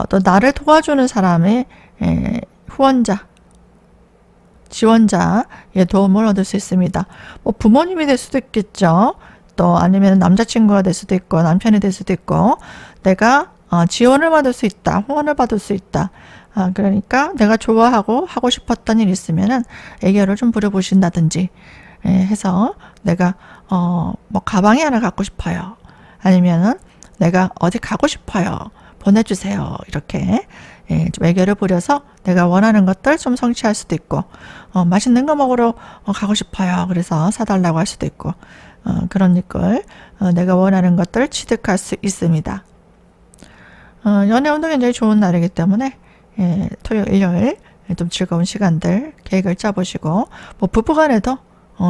또 나를 도와주는 사람의 후원자, 지원자의 도움을 얻을 수 있습니다. 뭐 부모님이 될 수도 있겠죠. 또 아니면 남자친구가 될 수도 있고 남편이 될 수도 있고 내가 지원을 받을 수 있다. 후원을 받을 수 있다. 그러니까 내가 좋아하고 하고 싶었던 일 있으면은 애교를 좀 부려보신다든지 해서 내가 뭐 가방이 하나 갖고 싶어요. 아니면은 내가 어디 가고 싶어요. 보내주세요. 이렇게 좀 애교를 부려서 내가 원하는 것들 좀 성취할 수도 있고 맛있는 거 먹으러 가고 싶어요. 그래서 사달라고 할 수도 있고 그런 걸 내가 원하는 것들 취득할 수 있습니다. 연애운도 굉장히 좋은 날이기 때문에 토요일, 일요일 좀 즐거운 시간들 계획을 짜보시고 뭐 부부간에도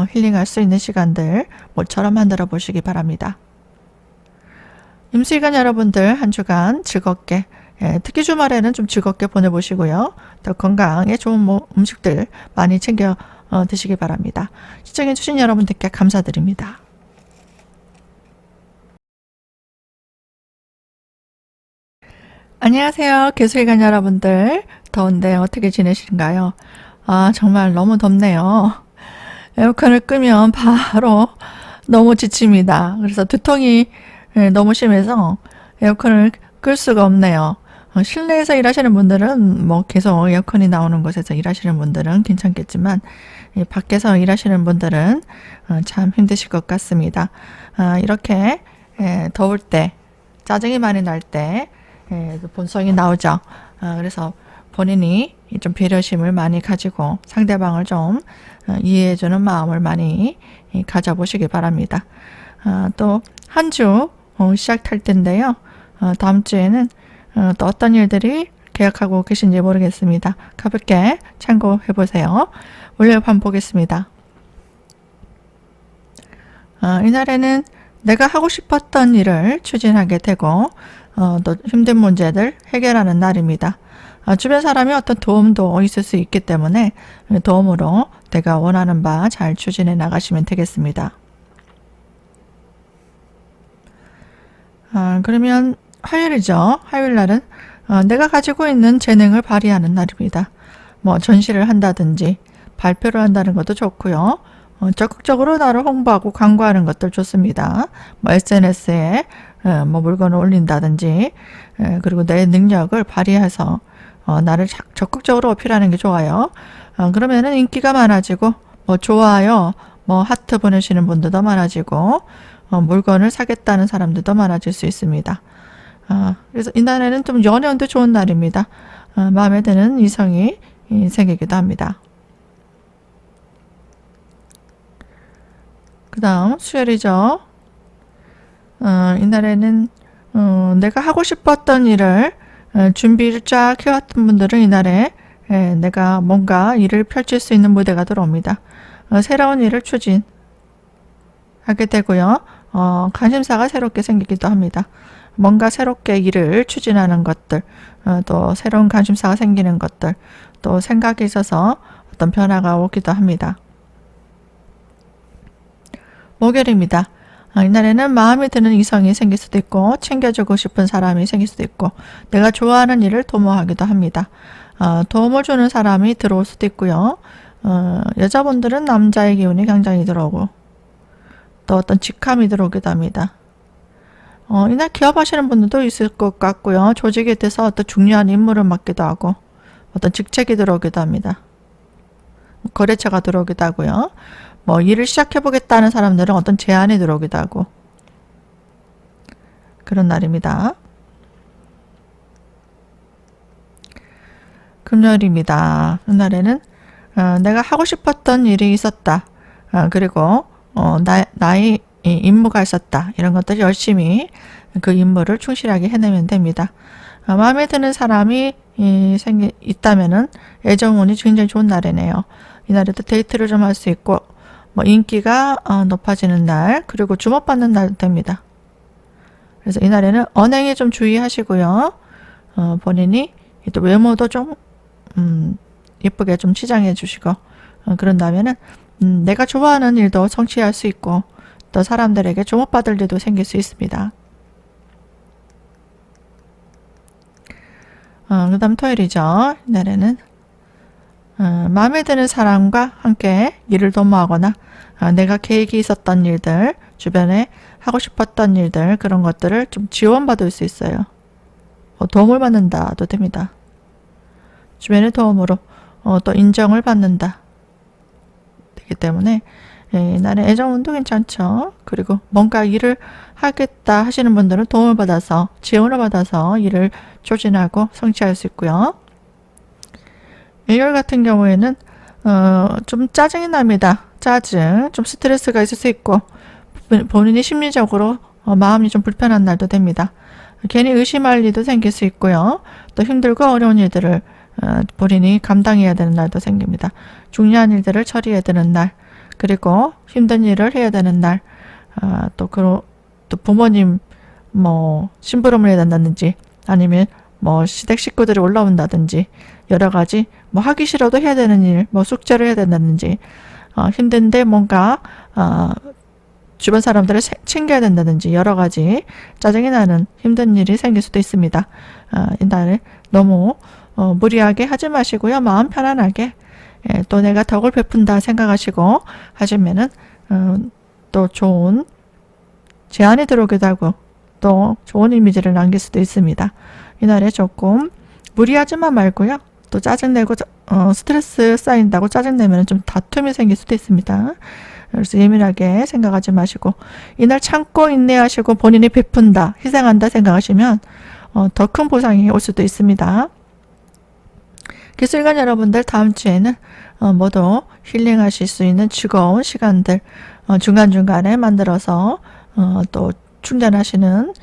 힐링할 수 있는 시간들 모처럼 만들어 보시기 바랍니다. 임수기간 여러분들 한 주간 즐겁게 특히 주말에는 좀 즐겁게 보내보시고요. 더 건강에 좋은 음식들 많이 챙겨 드시기 바랍니다. 시청해주신 여러분들께 감사드립니다. 안녕하세요. 개수기간 여러분들. 더운데 어떻게 지내시는가요? 정말 너무 덥네요. 에어컨을 끄면 바로 너무 지칩니다. 그래서 두통이 너무 심해서 에어컨을 끌 수가 없네요. 실내에서 일하시는 분들은 뭐 계속 에어컨이 나오는 곳에서 일하시는 분들은 괜찮겠지만 밖에서 일하시는 분들은 참 힘드실 것 같습니다. 이렇게 더울 때 짜증이 많이 날 때 본성이 나오죠. 그래서 본인이 좀 배려심을 많이 가지고 상대방을 좀 이해해주는 마음을 많이 가져보시기 바랍니다. 또 한 주 시작할 텐데요. 다음 주에는 또 어떤 일들이 계획하고 계신지 모르겠습니다. 가볍게 참고해 보세요. 월요일 반 보겠습니다. 이날에는 내가 하고 싶었던 일을 추진하게 되고 또 힘든 문제들 해결하는 날입니다. 주변 사람이 어떤 도움도 있을 수 있기 때문에 도움으로 내가 원하는 바 잘 추진해 나가시면 되겠습니다. 그러면 화요일이죠. 화요일 날은 내가 가지고 있는 재능을 발휘하는 날입니다. 뭐 전시를 한다든지 발표를 한다는 것도 좋고요. 적극적으로 나를 홍보하고 광고하는 것들 좋습니다. 뭐 SNS에 뭐 물건을 올린다든지, 그리고 내 능력을 발휘해서 나를 적극적으로 어필하는 게 좋아요. 그러면은 인기가 많아지고, 뭐 좋아요, 뭐 하트 보내시는 분들도 많아지고, 물건을 사겠다는 사람들도 많아질 수 있습니다. 그래서 이날에는 좀 연애운도 좋은 날입니다. 마음에 드는 이성이 생기기도 합니다. 그 다음 수요일이죠. 이날에는 내가 하고 싶었던 일을 준비를 쫙 해왔던 분들은 이날에 내가 뭔가 일을 펼칠 수 있는 무대가 들어옵니다. 새로운 일을 추진하게 되고요. 관심사가 새롭게 생기기도 합니다. 뭔가 새롭게 일을 추진하는 것들, 또 새로운 관심사가 생기는 것들, 또 생각에 있어서 어떤 변화가 오기도 합니다. 목요일입니다. 이날에는 마음에 드는 이성이 생길 수도 있고, 챙겨주고 싶은 사람이 생길 수도 있고, 내가 좋아하는 일을 도모하기도 합니다. 도움을 주는 사람이 들어올 수도 있고요. 여자분들은 남자의 기운이 굉장히 들어오고, 또 어떤 직함이 들어오기도 합니다. 이날 기업하시는 분들도 있을 것 같고요. 조직에 대해서 어떤 중요한 임무를 맡기도 하고, 어떤 직책이 들어오기도 합니다. 거래처가 들어오기도 하고요. 뭐 일을 시작해보겠다는 사람들은 어떤 제안이 들어오기도 하고, 그런 날입니다. 금요일입니다. 그날에는 내가 하고 싶었던 일이 있었다. 그리고 나의 임무가 있었다. 이런 것들 열심히 그 임무를 충실하게 해내면 됩니다. 마음에 드는 사람이 있다면은 애정운이 굉장히 좋은 날이네요. 이날에도 데이트를 좀 할 수 있고, 뭐 인기가 높아지는 날, 그리고 주목받는 날도 됩니다. 그래서 이날에는 언행에 좀 주의하시고요. 본인이 또 외모도 좀 예쁘게 좀 치장해 주시고, 그런다면은 내가 좋아하는 일도 성취할 수 있고, 또 사람들에게 주목받을 일도 생길 수 있습니다. 그 다음 토요일이죠. 이날에는 마음에 드는 사람과 함께 일을 도모하거나, 내가 계획이 있었던 일들, 주변에 하고 싶었던 일들, 그런 것들을 좀 지원받을 수 있어요. 도움을 받는다도 됩니다. 주변의 도움으로 또 인정을 받는다 되기 때문에 나는 애정운도 괜찮죠. 그리고 뭔가 일을 하겠다 하시는 분들은 도움을 받아서, 지원을 받아서 일을 추진하고 성취할 수 있고요. 일요일 같은 경우에는 좀 짜증이 납니다. 짜증, 좀 스트레스가 있을 수 있고, 본인이 심리적으로 마음이 좀 불편한 날도 됩니다. 괜히 의심할 일도 생길 수 있고요. 또 힘들고 어려운 일들을 본인이 감당해야 되는 날도 생깁니다. 중요한 일들을 처리해야 되는 날, 그리고 힘든 일을 해야 되는 날, 또 부모님 뭐 심부름을 해야 된다든지, 아니면 뭐 시댁 식구들이 올라온다든지, 여러 가지 뭐 하기 싫어도 해야 되는 일, 뭐 숙제를 해야 된다든지, 힘든데 뭔가 주변 사람들을 챙겨야 된다든지, 여러 가지 짜증이 나는 힘든 일이 생길 수도 있습니다. 이날에 너무 무리하게 하지 마시고요. 마음 편안하게, 또 내가 덕을 베푼다 생각하시고 하시면은 또 좋은 제안이 들어오기도 하고, 또 좋은 이미지를 남길 수도 있습니다. 이날에 조금 무리하지만 말고요. 또 짜증내고 스트레스 쌓인다고 짜증내면 좀 다툼이 생길 수도 있습니다. 그래서 예민하게 생각하지 마시고, 이날 참고 인내하시고 본인이 베푼다, 희생한다 생각하시면 더 큰 보상이 올 수도 있습니다. 기술관 여러분들, 다음 주에는 모두 힐링하실 수 있는 즐거운 시간들 중간중간에 만들어서 또 충전하시는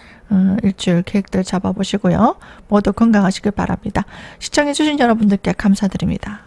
일주일 계획들 잡아보시고요. 모두 건강하시길 바랍니다. 시청해주신 여러분들께 감사드립니다.